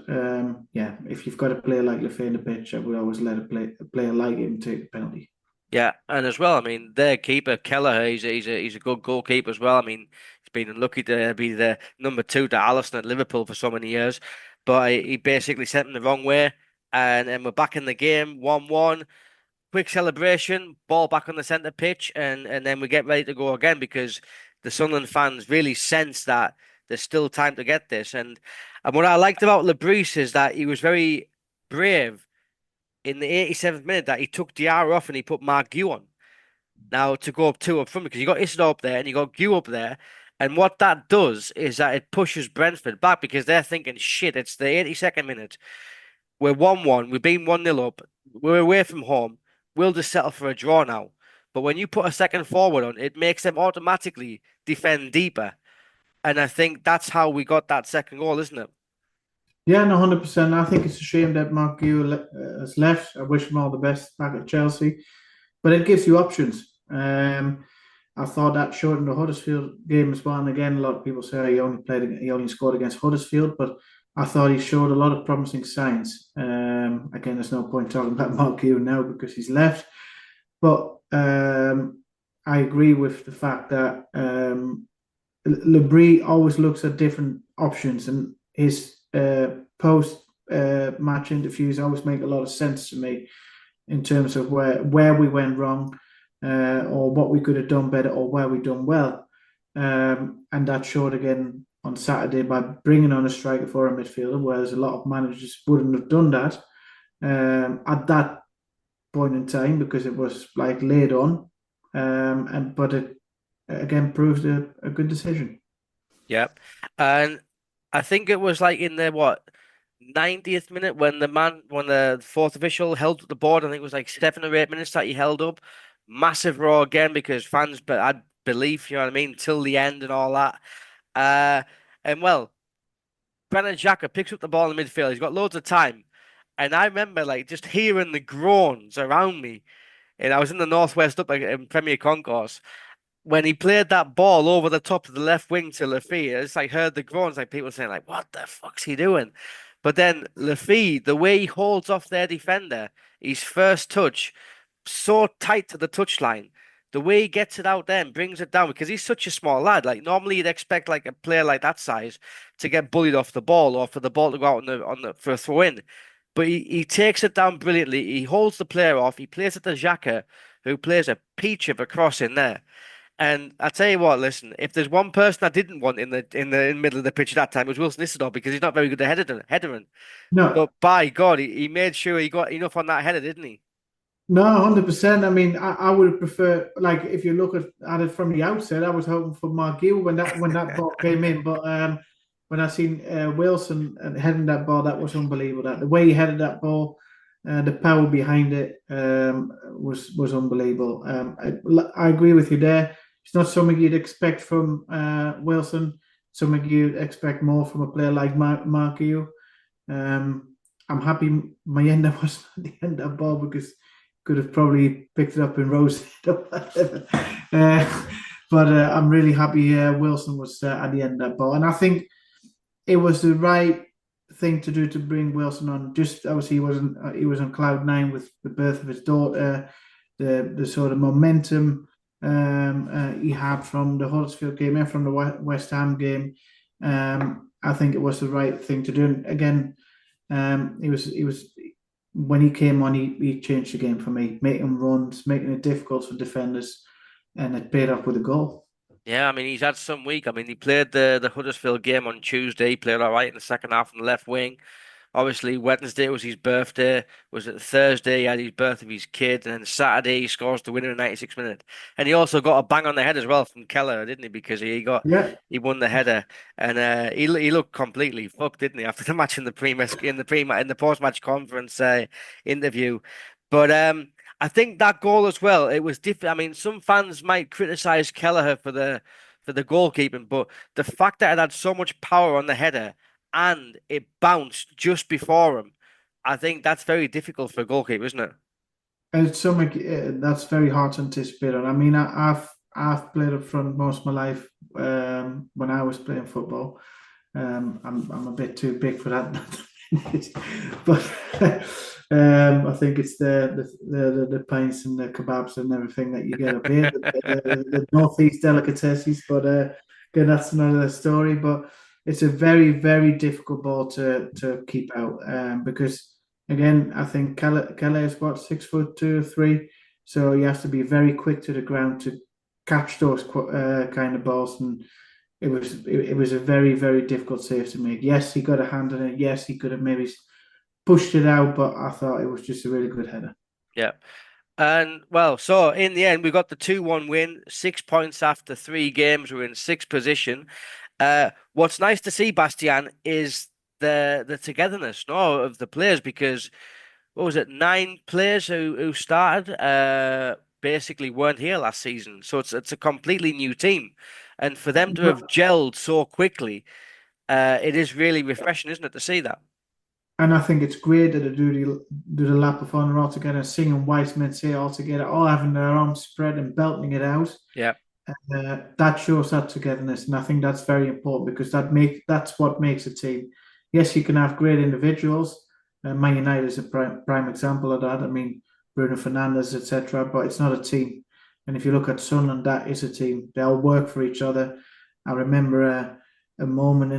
yeah, if you've got a player like Lafay in the pitch, I would always let a player like him take a penalty. Yeah, and as well, I mean, their keeper Kelleher, he's a good goalkeeper as well. I mean, he's been unlucky to be the number two to Alisson at Liverpool for so many years, but he basically sent him the wrong way, and we're back in the game, 1-1. Quick celebration, ball back on the centre pitch, and then we get ready to go again because the Sunderland fans really sense that there's still time to get this. And what I liked about Lebris is that he was very brave in the 87th minute that he took Diarra off and he put Mark Gue on. Now to go up two up front because you got Isidore up there and you got Gue up there. And what that does is that it pushes Brentford back because they're thinking, shit, it's the 82nd minute. We're 1-1. We've been 1-0 up. We're away from home. We'll just settle for a draw now. But when you put a second forward on, it makes them automatically defend deeper. And I think that's how we got that second goal, isn't it? Yeah, no, 100%. I think it's a shame that Mark Gue has left. I wish him all the best back at Chelsea, but it gives you options. I thought that showed in the Huddersfield game as well. And again, a lot of people say he only scored against Huddersfield, but I thought he showed a lot of promising signs. Again, there's no point talking about Mark Gue now because he's left, but I agree with the fact that Lebris always looks at different options, and his post match interviews always make a lot of sense to me in terms of where we went wrong, or what we could have done better, or where we done well. And that showed again on Saturday by bringing on a striker for a midfielder, whereas a lot of managers wouldn't have done that at that point in time because it was like laid on. But it again proved a good decision. Yep. And I think it was like in the 90th minute when the fourth official held up the board. I think it was like 7 or 8 minutes that he held up. Massive roar again because fans but had belief, you know what I mean, till the end and all that. And well, Brennan Xhaka picks up the ball in the midfield. He's got loads of time. And I remember like just hearing the groans around me. And I was in the Northwest up in Premier Concourse when he played that ball over the top of the left wing to Lafay, it's like heard the groans, like people saying, like, what the fuck's he doing? But then Lafay, the way he holds off their defender, his first touch, so tight to the touchline, the way he gets it out there and brings it down, because he's such a small lad. Like normally you'd expect like a player like that size to get bullied off the ball or for the ball to go out on the for a throw in. But he takes it down brilliantly. He holds the player off. He plays it to Xhaka, who plays a peach of a cross in there. And I tell you what, listen, if there's one person I didn't want in the middle of the pitch at that time, it was Wilson Isidore because he's not very good at headering. No, But by God, he made sure he got enough on that header, didn't he? no, 100%. I mean, I would prefer, like, if you look at it from the outset, I was hoping for Mark Gue when that ball came in. But when I seen Wilson heading that ball, that was unbelievable. That the way he headed that ball, the power behind it was unbelievable. I agree with you there. It's not something you'd expect from Wilson. Something you'd expect more from a player like Mark Gue. I'm happy Mayenda wasn't at the end of that ball because could have probably picked it up in Rose or whatever. But I'm really happy Wilson was at the end of that ball. And I think it was the right thing to do to bring Wilson on. Just obviously he was on cloud nine with the birth of his daughter, the sort of momentum he had from the Huddersfield game and from the West Ham game. I think it was the right thing to do. And again, he was when he came on, he changed the game for me, making runs, making it difficult for defenders, and it paid off with a goal. Yeah, I mean he's had some week. I mean he played the Huddersfield game on Tuesday. He played all right in the second half on the left wing. Obviously, Wednesday was his birthday. Was it Thursday? He had his birth of his kid, and then Saturday he scores the winner in 96 minutes. And he also got a bang on the head as well from Keller, didn't he? Because Yeah. he won the header, and he looked completely fucked, didn't he, after the match in the post match conference interview. But I think that goal as well, it was different. I mean, some fans might criticize Kelleher for the goalkeeping, but the fact that it had so much power on the header and it bounced just before him, I think that's very difficult for a goalkeeper, isn't it? It's something that's very hard to anticipate. And I mean, I've played up front most of my life when I was playing football. I'm a bit too big for that, but I think it's the pints and the kebabs and everything that you get up here, the northeast delicacies. But again, that's another story. But it's a very, very difficult ball to keep out because. Again, I think Kelly is what, 6'2" or 3", so he has to be very quick to the ground to catch those kind of balls, and it was a very, very difficult save to make. Yes, he got a hand on it. Yes, he could have maybe pushed it out, but I thought it was just a really good header. Yeah. And well, so in the end, we got the 2-1 win, 6 points after 3 games. We're in sixth position. What's nice to see, Bastian, is the togetherness, no, of the players, because what was it, 9 players who started basically weren't here last season, so it's a completely new team, and for them to have gelled so quickly, it is really refreshing, isn't it, to see that? And I think it's great that they do the lap of honour all together, singing White Men Say all together, all having their arms spread and belting it out. Yeah. That shows that togetherness, and I think that's very important because that's what makes a team. Yes, you can have great individuals. Man United is a prime example of that. I mean, Bruno Fernandes, etc. But it's not a team. And if you look at Sunderland, that is a team. They all work for each other. I remember a moment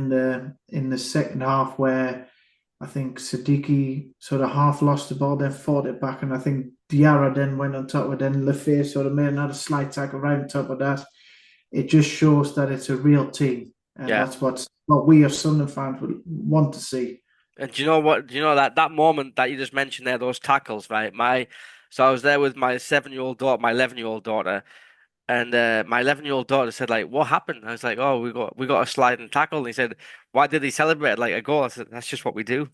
in the second half where I think Siddiqui sort of half lost the ball, then fought it back, and I think Diarra then went on top of it. Then Lefebvre sort of made another slight tackle right on top of that. It just shows that it's a real team, and that's what we as Sunderland fans would want to see. And do you know what? Do you know that moment that you just mentioned there, those tackles, right? So I was there with my 7-year-old daughter, my 11-year-old daughter, and my 11-year-old daughter said, like, "What happened?" I was like, "Oh, we got a sliding tackle." And he said, "Why did he celebrate it like a goal?" I said, "That's just what we do."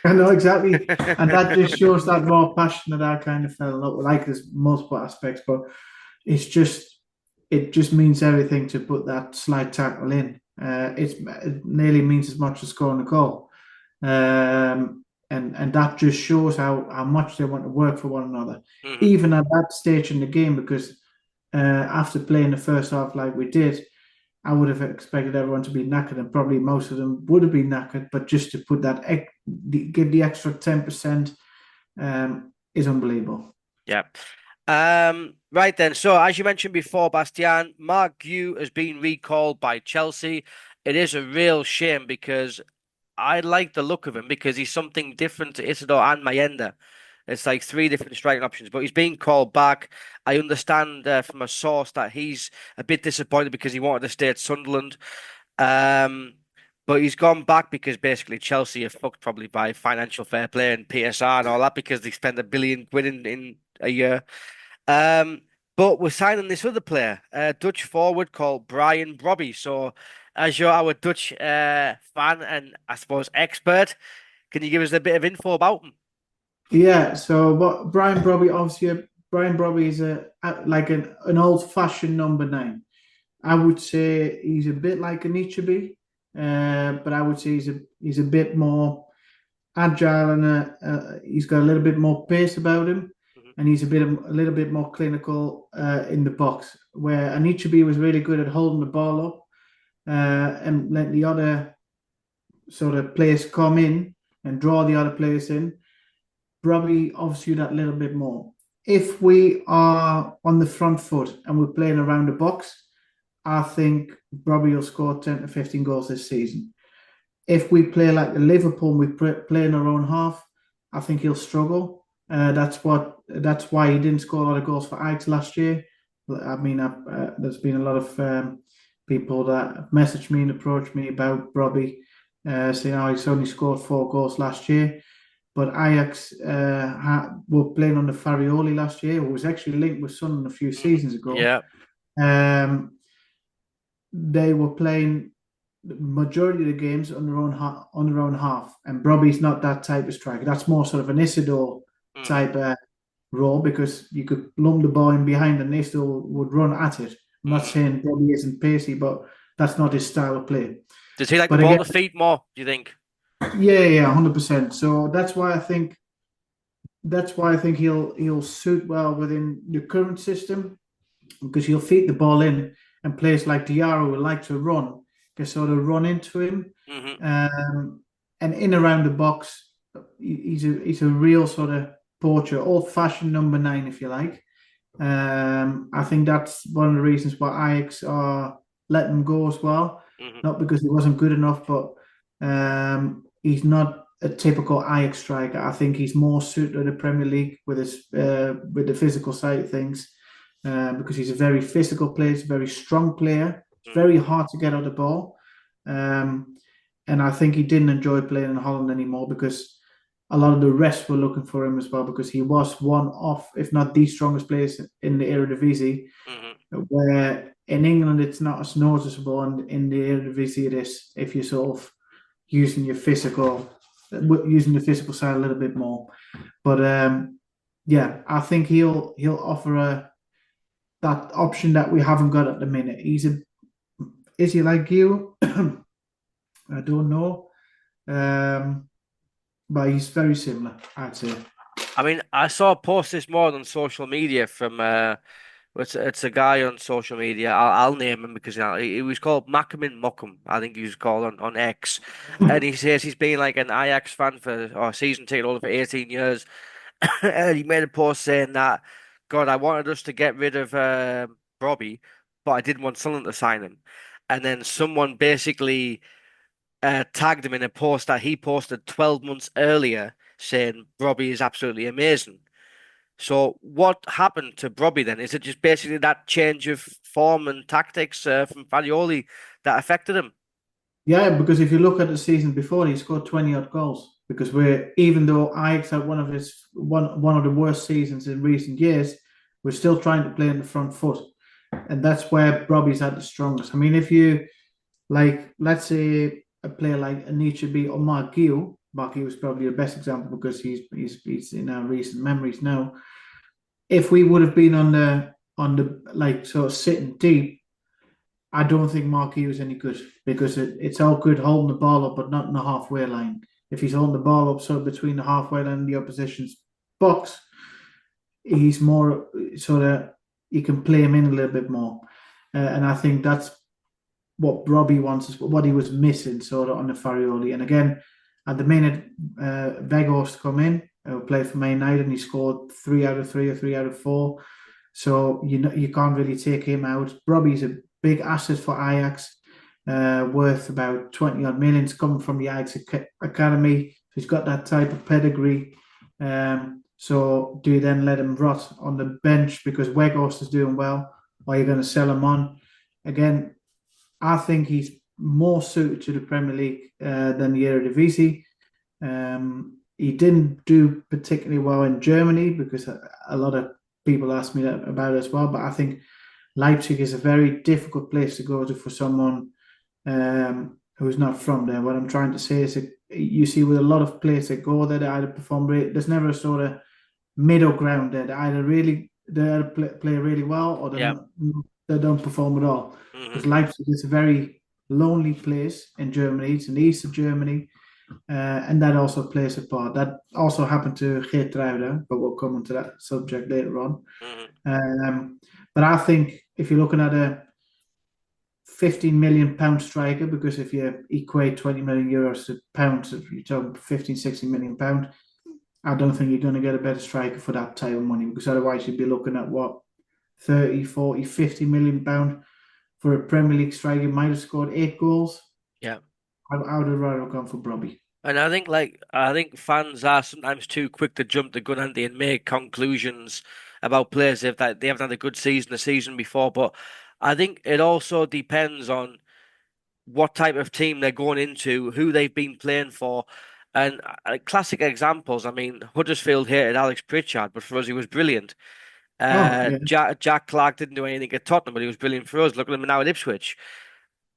I know exactly, and that just shows that raw passion that I kind of fell in love with. Like there's multiple aspects, but it just means everything to put that slide tackle in. It nearly means as much as scoring a goal, and that just shows how much they want to work for one another, even at that stage in the game. Because after playing the first half like we did, I would have expected everyone to be knackered, and probably most of them would have been knackered. But just to put that, give the extra 10%, is unbelievable. Yeah. Right then. So as you mentioned before, Bastian, Mark Gue has been recalled by Chelsea. It is a real shame because I like the look of him because he's something different to Isidore and Mayenda. It's like 3 different striking options, but he's being called back. I understand from a source that he's a bit disappointed because he wanted to stay at Sunderland. But he's gone back because basically Chelsea are fucked probably by financial fair play and PSR and all that because they spend £1 billion in a year. But we're signing this other player, a Dutch forward called Brian Brobbey. So as you're our Dutch fan and I suppose expert, can you give us a bit of info about him? Yeah, so what Brian Brobbey, obviously, Brian Brobbey is like an old-fashioned number 9. I would say he's a bit like an Ichibi, but I would say he's a bit more agile and he's got a little bit more pace about him, and he's a little bit more clinical in the box. Where Anichebe was really good at holding the ball up and letting the other sort of players come in and draw the other players in. Probably obviously that little bit more. If we are on the front foot and we're playing around the box, I think Brobbey will score 10 to 15 goals this season. If we play like the Liverpool, we play in our own half, I think he'll struggle. That's why he didn't score a lot of goals for Ajax last year. I mean, there's been a lot of people that have messaged me and approached me about Brobbey. So he's only scored 4 goals last year. But Ajax were playing under Farioli last year, who was actually linked with Sunderland a few seasons ago. Yeah. They were playing the majority of the games on their own half, and Brobbey's not that type of striker. That's more sort of an Isidore type role, because you could lump the ball in behind and Isidore would run at it. I'm not saying Brobbey isn't pacey, but that's not his style of play. Does he like the ball to feet more, do you think? Yeah, 100%. So that's why I think he'll suit well within the current system, because he'll feed the ball in, and players like Diarra will like to run, can sort of run into him. And in around the box, he's a real sort of poacher, old-fashioned number 9, if you like. I think that's one of the reasons why Ajax are letting him go as well. Not because he wasn't good enough, but he's not a typical Ajax striker. I think he's more suited to the Premier League with the physical side of things, because he's a very physical player, he's a very strong player. It's very hard to get out the ball. And I think he didn't enjoy playing in Holland anymore, because a lot of the rest were looking for him as well, because he was one of, if not the strongest players in the Eredivisie, where in England it's not as noticeable, and in the Eredivisie it is, if you're sort of using the physical side a little bit more. But I think he'll offer that option that we haven't got at the minute. Is he like you? I don't know. But he's very similar, I'd say. I mean, I saw a post this morning on social media from it's a guy on social media. I'll name him because he was called Mackem Bastiaan. I think he was called on X, and he says he's been like an Ajax fan or season ticket holder for 18 years, and he made a post saying that, God, I wanted us to get rid of Brobbey, but I didn't want Sunderland to sign him, and then someone basically tagged him in a post that he posted 12 months earlier saying Brobbey is absolutely amazing. So what happened to Brobbey then? Is it just basically that change of form and tactics from Farioli that affected him? Yeah, because if you look at the season before, he scored 20 odd goals. Because even though Ajax had one of the worst seasons in recent years, we're still trying to play in the front foot. And that's where Brobbey's at the strongest. I mean, if you let's say a player like Anichebe or Mark Gill was probably the best example, because he's in our recent memories now. If we would have been on the sort of sitting deep, I don't think Mark Gill is any good, because it's all good holding the ball up, but not in the halfway line. If he's holding the ball up sort of between the halfway line and the opposition's box, he's more sort of, you can play him in a little bit more. And I think that's what Brobbey wants, is what he was missing sort of on the Farioli. And again, at the minute, Weghorst come in, played for Man United, and he scored 3 out of 3 or 3 out of 4. So you can't really take him out. Brobbey's a big asset for Ajax, worth about 20 odd million. It's coming from the Ajax academy. So he's got that type of pedigree. So do you then let him rot on the bench because Weghorst is doing well, or you're going to sell him on? Again, I think he's more suited to the Premier League than the Eredivisie. He didn't do particularly well in Germany, because a lot of people ask me that about it as well. But I think Leipzig is a very difficult place to go to for someone who's not from there. What I'm trying to say is that you see with a lot of players that go there, they either perform there's never a sort of middle ground there. They either play really well, or they don't perform at all. Because Leipzig is a very lonely place in Germany. It's in the east of Germany. And that also plays a part. That also happened to Geertruida, but we'll come onto that subject later on. But I think if you're looking at a £15 million striker, because if you equate 20 million euros to pounds, if you're talking 15, 16 million pounds, I don't think you're going to get a better striker for that type of money, because otherwise you'd be looking at 30, 40, 50 million pound for a Premier League striker. Might have scored 8 goals. Yeah. I would have rather gone for Brobbey. And I think fans are sometimes too quick to jump the gun, and make conclusions about players if they haven't had a good season the season before. But I think it also depends on what type of team they're going into, who they've been playing for. And classic examples, I mean, Huddersfield hated Alex Pritchard, but for us, he was brilliant. Oh, yeah. Jack Clark didn't do anything at Tottenham, but he was brilliant for us. Look at him now at Ipswich.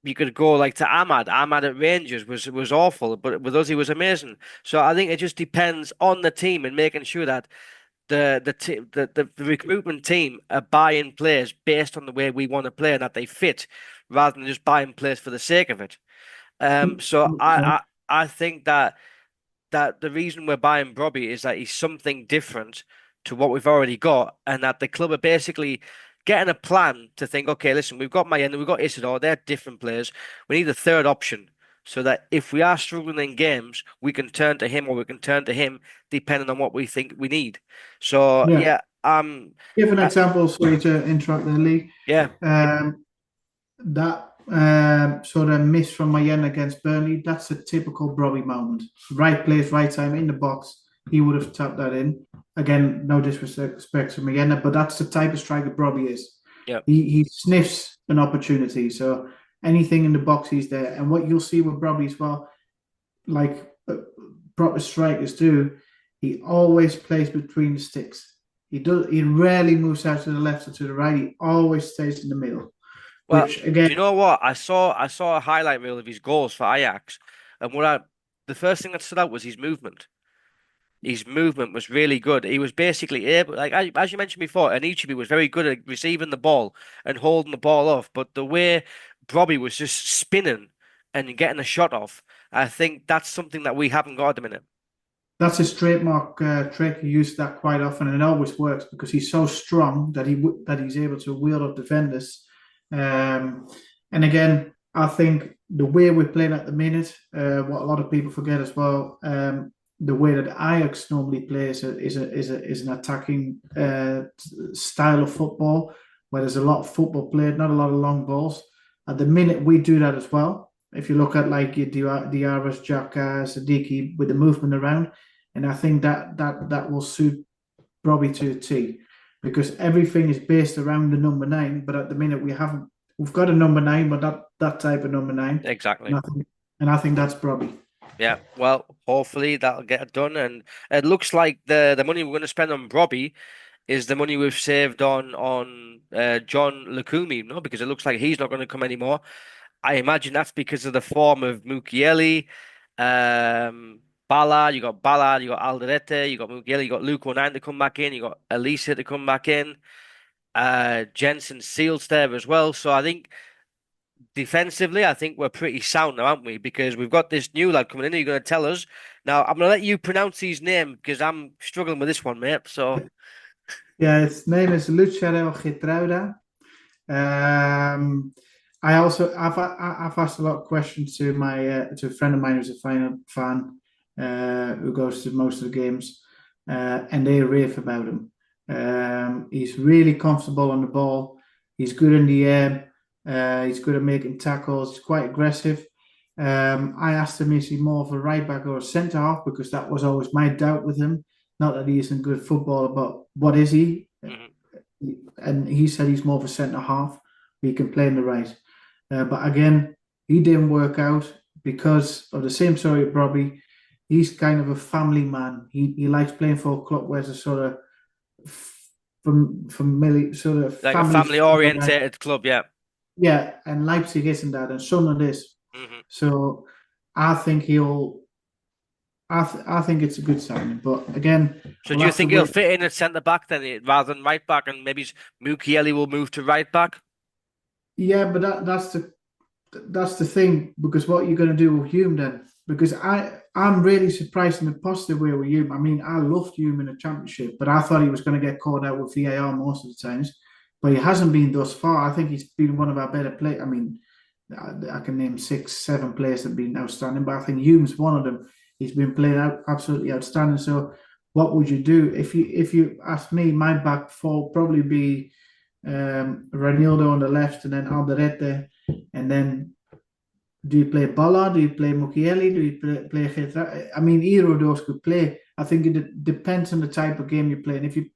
You could go like to Ahmad. Ahmad at Rangers was awful, but with us, he was amazing. So I think it just depends on the team and making sure that the recruitment team are buying players based on the way we want to play and that they fit, rather than just buying players for the sake of it. So 100%. I think that the reason we're buying Brobbey is that he's something different to what we've already got, and that the club are basically getting a plan to think, okay, listen, we've got Mayenda, we've got Isidore, they're different players. We need a third option so that if we are struggling in games, we can turn to him or we can turn to him depending on what we think we need. So Yeah. yeah, Give an example, sorry to interrupt there, Lee. yeah, That sort of miss from Mayenne against Burnley, that's a typical Brobbey moment. Right place, right time, in the box. He would have tapped that in. Again, no disrespect to Mayenne, but that's the type of striker Brobbey is. yeah. He sniffs an opportunity. So anything in the box, he's there. And what you'll see with Brobbey as well, like proper strikers do, he always plays between the sticks. He rarely moves out to the left or to the right. He always stays in the middle. Well, Which again, do you know what? I saw a highlight reel of his goals for Ajax, and the first thing that stood out was his movement. His movement was really good. He was basically able, like as you mentioned before, Anichebe was very good at receiving the ball and holding the ball off. But the way Brobbey was just spinning and getting a shot off, I think that's something that we haven't got at the minute. that's his trademark trick. He uses that quite often, and it always works because he's so strong that he's able to wield up defenders. And again, I think the way we're playing at the minute, what a lot of people forget as well, the way that Ajax normally plays is an attacking style of football where there's a lot of football played, not a lot of long balls. At the minute, we do that as well. If you look at like Diarra's, Xhaka, Sadiki with the movement around, and I think that will suit Brobbey to a T, because everything is based around the number 9. But at the minute, we've got a number 9, but that type of number 9. Exactly. And I think that's Brobbey. Yeah, well, hopefully that'll get it done. And it looks like the money we're going to spend on Brobbey is the money we've saved on John Lukumi, no? Because it looks like he's not going to come anymore. I imagine that's because of the form of Mukiele, Ballard, you got Alderete, you got Mukiele, you got Luke O'Nien to come back in, you got Elisa to come back in, Jenson Seelt there as well. So I think defensively, I think we're pretty sound now, aren't we? Because we've got this new lad coming in. You're going to tell us. Now, I'm going to let you pronounce his name because I'm struggling with this one, mate. So, yeah, his name is Lutsharel Geertruida. I've asked a lot of questions to to a friend of mine who's a fan who goes to most of the games, and they rave about him. He's really comfortable on the ball. He's good in the air. He's good at making tackles. He's quite aggressive. I asked him, is he more of a right back or a centre half? Because that was always my doubt with him. Not that he isn't a good footballer, but what is he? Mm-hmm. And he said he's more of a centre half. He can play in the right. But again, he didn't work out because of the same story with Brobbey. He's kind of a family man. He likes playing for a club where it's a sort of familiar, sort of like a family-oriented club, yeah. Yeah, and Leipzig isn't that, and Sunderland is. Mm-hmm. So I think I think it's a good signing. But again, so do you think he'll fit in at centre back then, rather than right back, and maybe Mukiele will move to right back? Yeah, but that's the thing, because what you're going to do with Hume then? Because I'm really surprised in a positive way with Hume. I mean, I loved Hume in the Championship, but I thought he was going to get caught out with VAR most of the times. But he hasn't been thus far. I think he's been one of our better players. I mean, I can name 6-7 players that have been outstanding, but I think Hume's one of them. He's been playing out absolutely outstanding. So what would you do? If you ask me, my back four would probably be Reinildo on the left and then Alderete. And then do you play Ballard? Do you play Mukiele? Do you play Geertruida? I mean, either of those could play. I think it depends on the type of game you're playing. If you're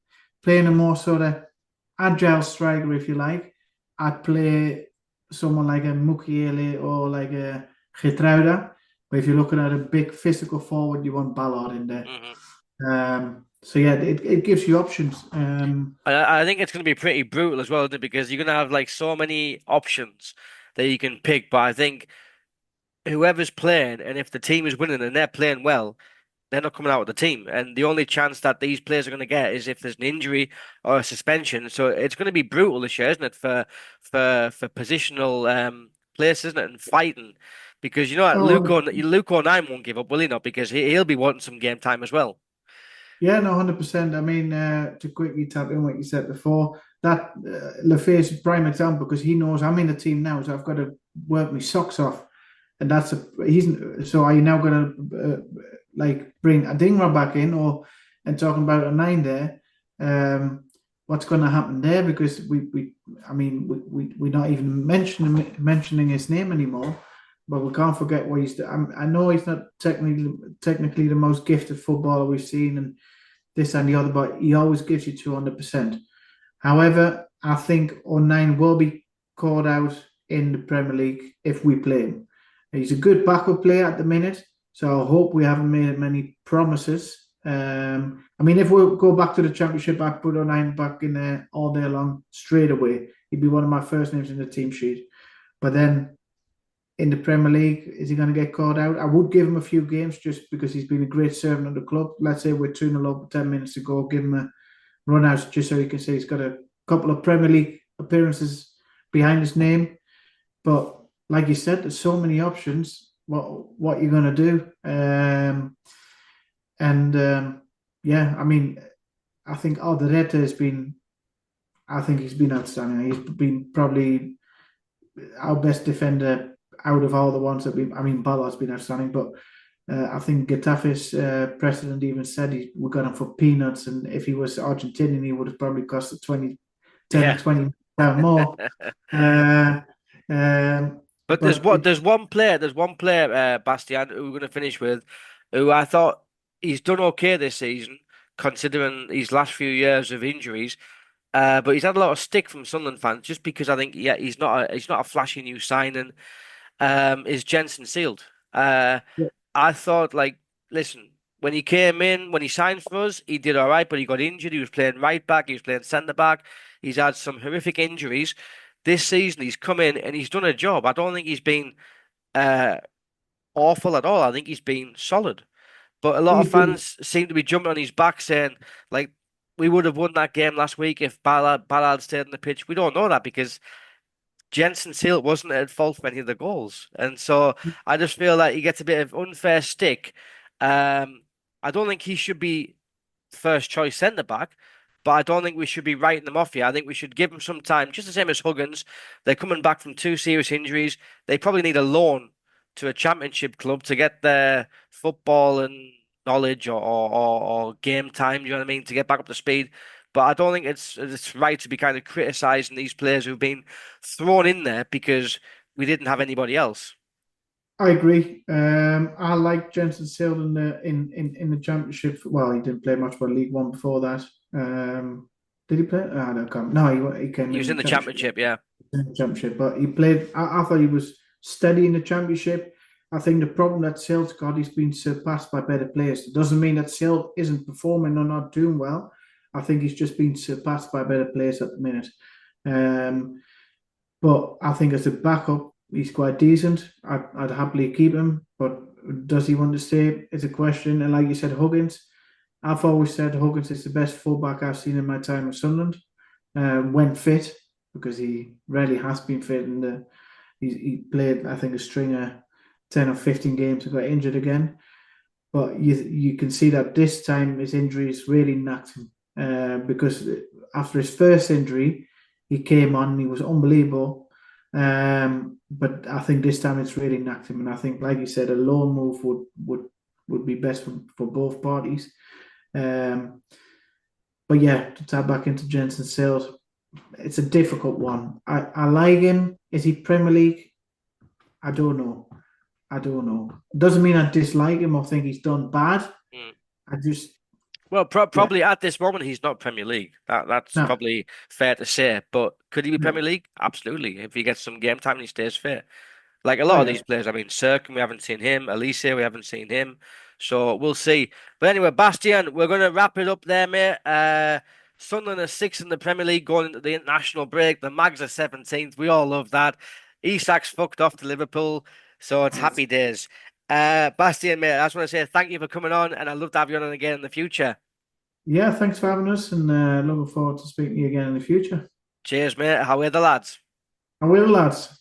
playing a more sort of agile striker, if you like, I'd play someone like a Mukiele or like a Geertruida. But if you're looking at a big physical forward, you want Ballard in there. So yeah, it gives you options. I think it's going to be pretty brutal as well, isn't it? Because you're going to have like so many options that you can pick. But I think whoever's playing, and if the team is winning and they're playing well, they're not coming out with the team. And the only chance that these players are going to get is if there's an injury or a suspension. So it's going to be brutal this year, isn't it? For positional players, isn't it? And fighting. Because you know what, Oh, Luke O'Nien won't give up, will he not? Because he'll be wanting some game time as well. yeah, no, 100%. I mean, to quickly tap in what you said before, that Lefay's a prime example because he knows I'm in the team now, so I've got to work my socks off, and he's so are you now going to like bring a Dingra back in and talking about a nine there? What's going to happen there? Because we're not even mentioning his name anymore. But we can't forget what he's doing. I know he's not technically the most gifted footballer we've seen, and this and the other, but he always gives you 200%. However, I think O'Nien will be called out in the Premier League if we play him. He's a good backup player at the minute, so I hope we haven't made many promises. I mean, if we go back to the Championship, I'd put O'Nien back in there all day long, straight away. He'd be one of my first names in the team sheet. But then in the Premier League, is he going to get called out? I would give him a few games just because he's been a great servant of the club. Let's say we're 2-0 up with 10 minutes to go, give him a run out just so he can say he's got a couple of Premier League appearances behind his name. But like you said, there's so many options. What you're going to do? Yeah, I mean, I think Alderete has been. I think he's been outstanding. He's been probably our best defender out of all the ones that Ballard's been outstanding, but I think Getafe's president even said we got him for peanuts, and if he was Argentinian, he would have probably cost 10 or 20 pound more. But there's one player, Bastian, who we're going to finish with, who I thought he's done okay this season, considering his last few years of injuries. But he's had a lot of stick from Sunderland fans just because I think he's not a flashy new signing. Is Jenson Seelt. I thought listen, when he came in, when he signed for us, he did all right, but he got injured. He was playing right back, he was playing centre back. He's had some horrific injuries. This season, he's come in and he's done a job. I don't think he's been uh, awful at all. I think he's been solid. But a lot of he's been fans seem to be jumping on his back saying, like, we would have won that game last week if Ballard stayed on the pitch. We don't know that because Jenson Seelt wasn't at fault for any of the goals. And so I just feel like he gets a bit of unfair stick. I don't think he should be first choice centre back, but I don't think we should be writing them off here. I think we should give them some time, just the same as Huggins. They're coming back from 2 serious injuries. They probably need a loan to a championship club to get their football and knowledge or game time, you know what I mean, to get back up to speed. But I don't think it's right to be kind of criticising these players who've been thrown in there because we didn't have anybody else. I agree. I like Jenson Seelt in the Championship. Well, he didn't play much, but League One before that. Did he play? I don't come. No, he came. He was in the Championship, yeah. In the Championship, but he played. I thought he was steady in the Championship. I think the problem that Seelt's got, he's been surpassed by better players. It doesn't mean that Seelt isn't performing or not doing well. I think he's just been surpassed by better players at the minute. But I think as a backup, he's quite decent. I'd happily keep him, but does he want to stay? It's a question. And like you said, Huggins, I've always said Huggins is the best fullback I've seen in my time with Sunderland. When fit, because he rarely has been fit, and he played, I think, a string of 10 or 15 games and got injured again. But you can see that this time his injuries really knocked him. Because after his first injury, he came on and he was unbelievable. But I think this time it's really knocked him, and I think, like you said, a loan move would be best for both parties. But yeah, to tap back into Jenson Seelt, it's a difficult one. I like him. Is he Premier League? I don't know. Doesn't mean I dislike him or think he's done bad. I Well, Yeah. probably at this moment he's not Premier League. That's No. probably fair to say. But could he be Yeah. Premier League? Absolutely. If he gets some game time and he stays fit. Like a Oh lot of yeah. these players, I mean, Sirkin, we haven't seen him. Elise, we haven't seen him. So we'll see. But anyway, Bastian, we're going to wrap it up there, mate. Sunderland are sixth in the Premier League going into the international break. The Mags are 17th. We all love that. Isak's fucked off to Liverpool. So it's happy days. Bastian, mate, I just want to say thank you for coming on, and I'd love to have you on again in the future. Yeah, thanks for having us, and looking forward to speaking to you again in the future. Cheers, mate. How are the lads? And we're lads.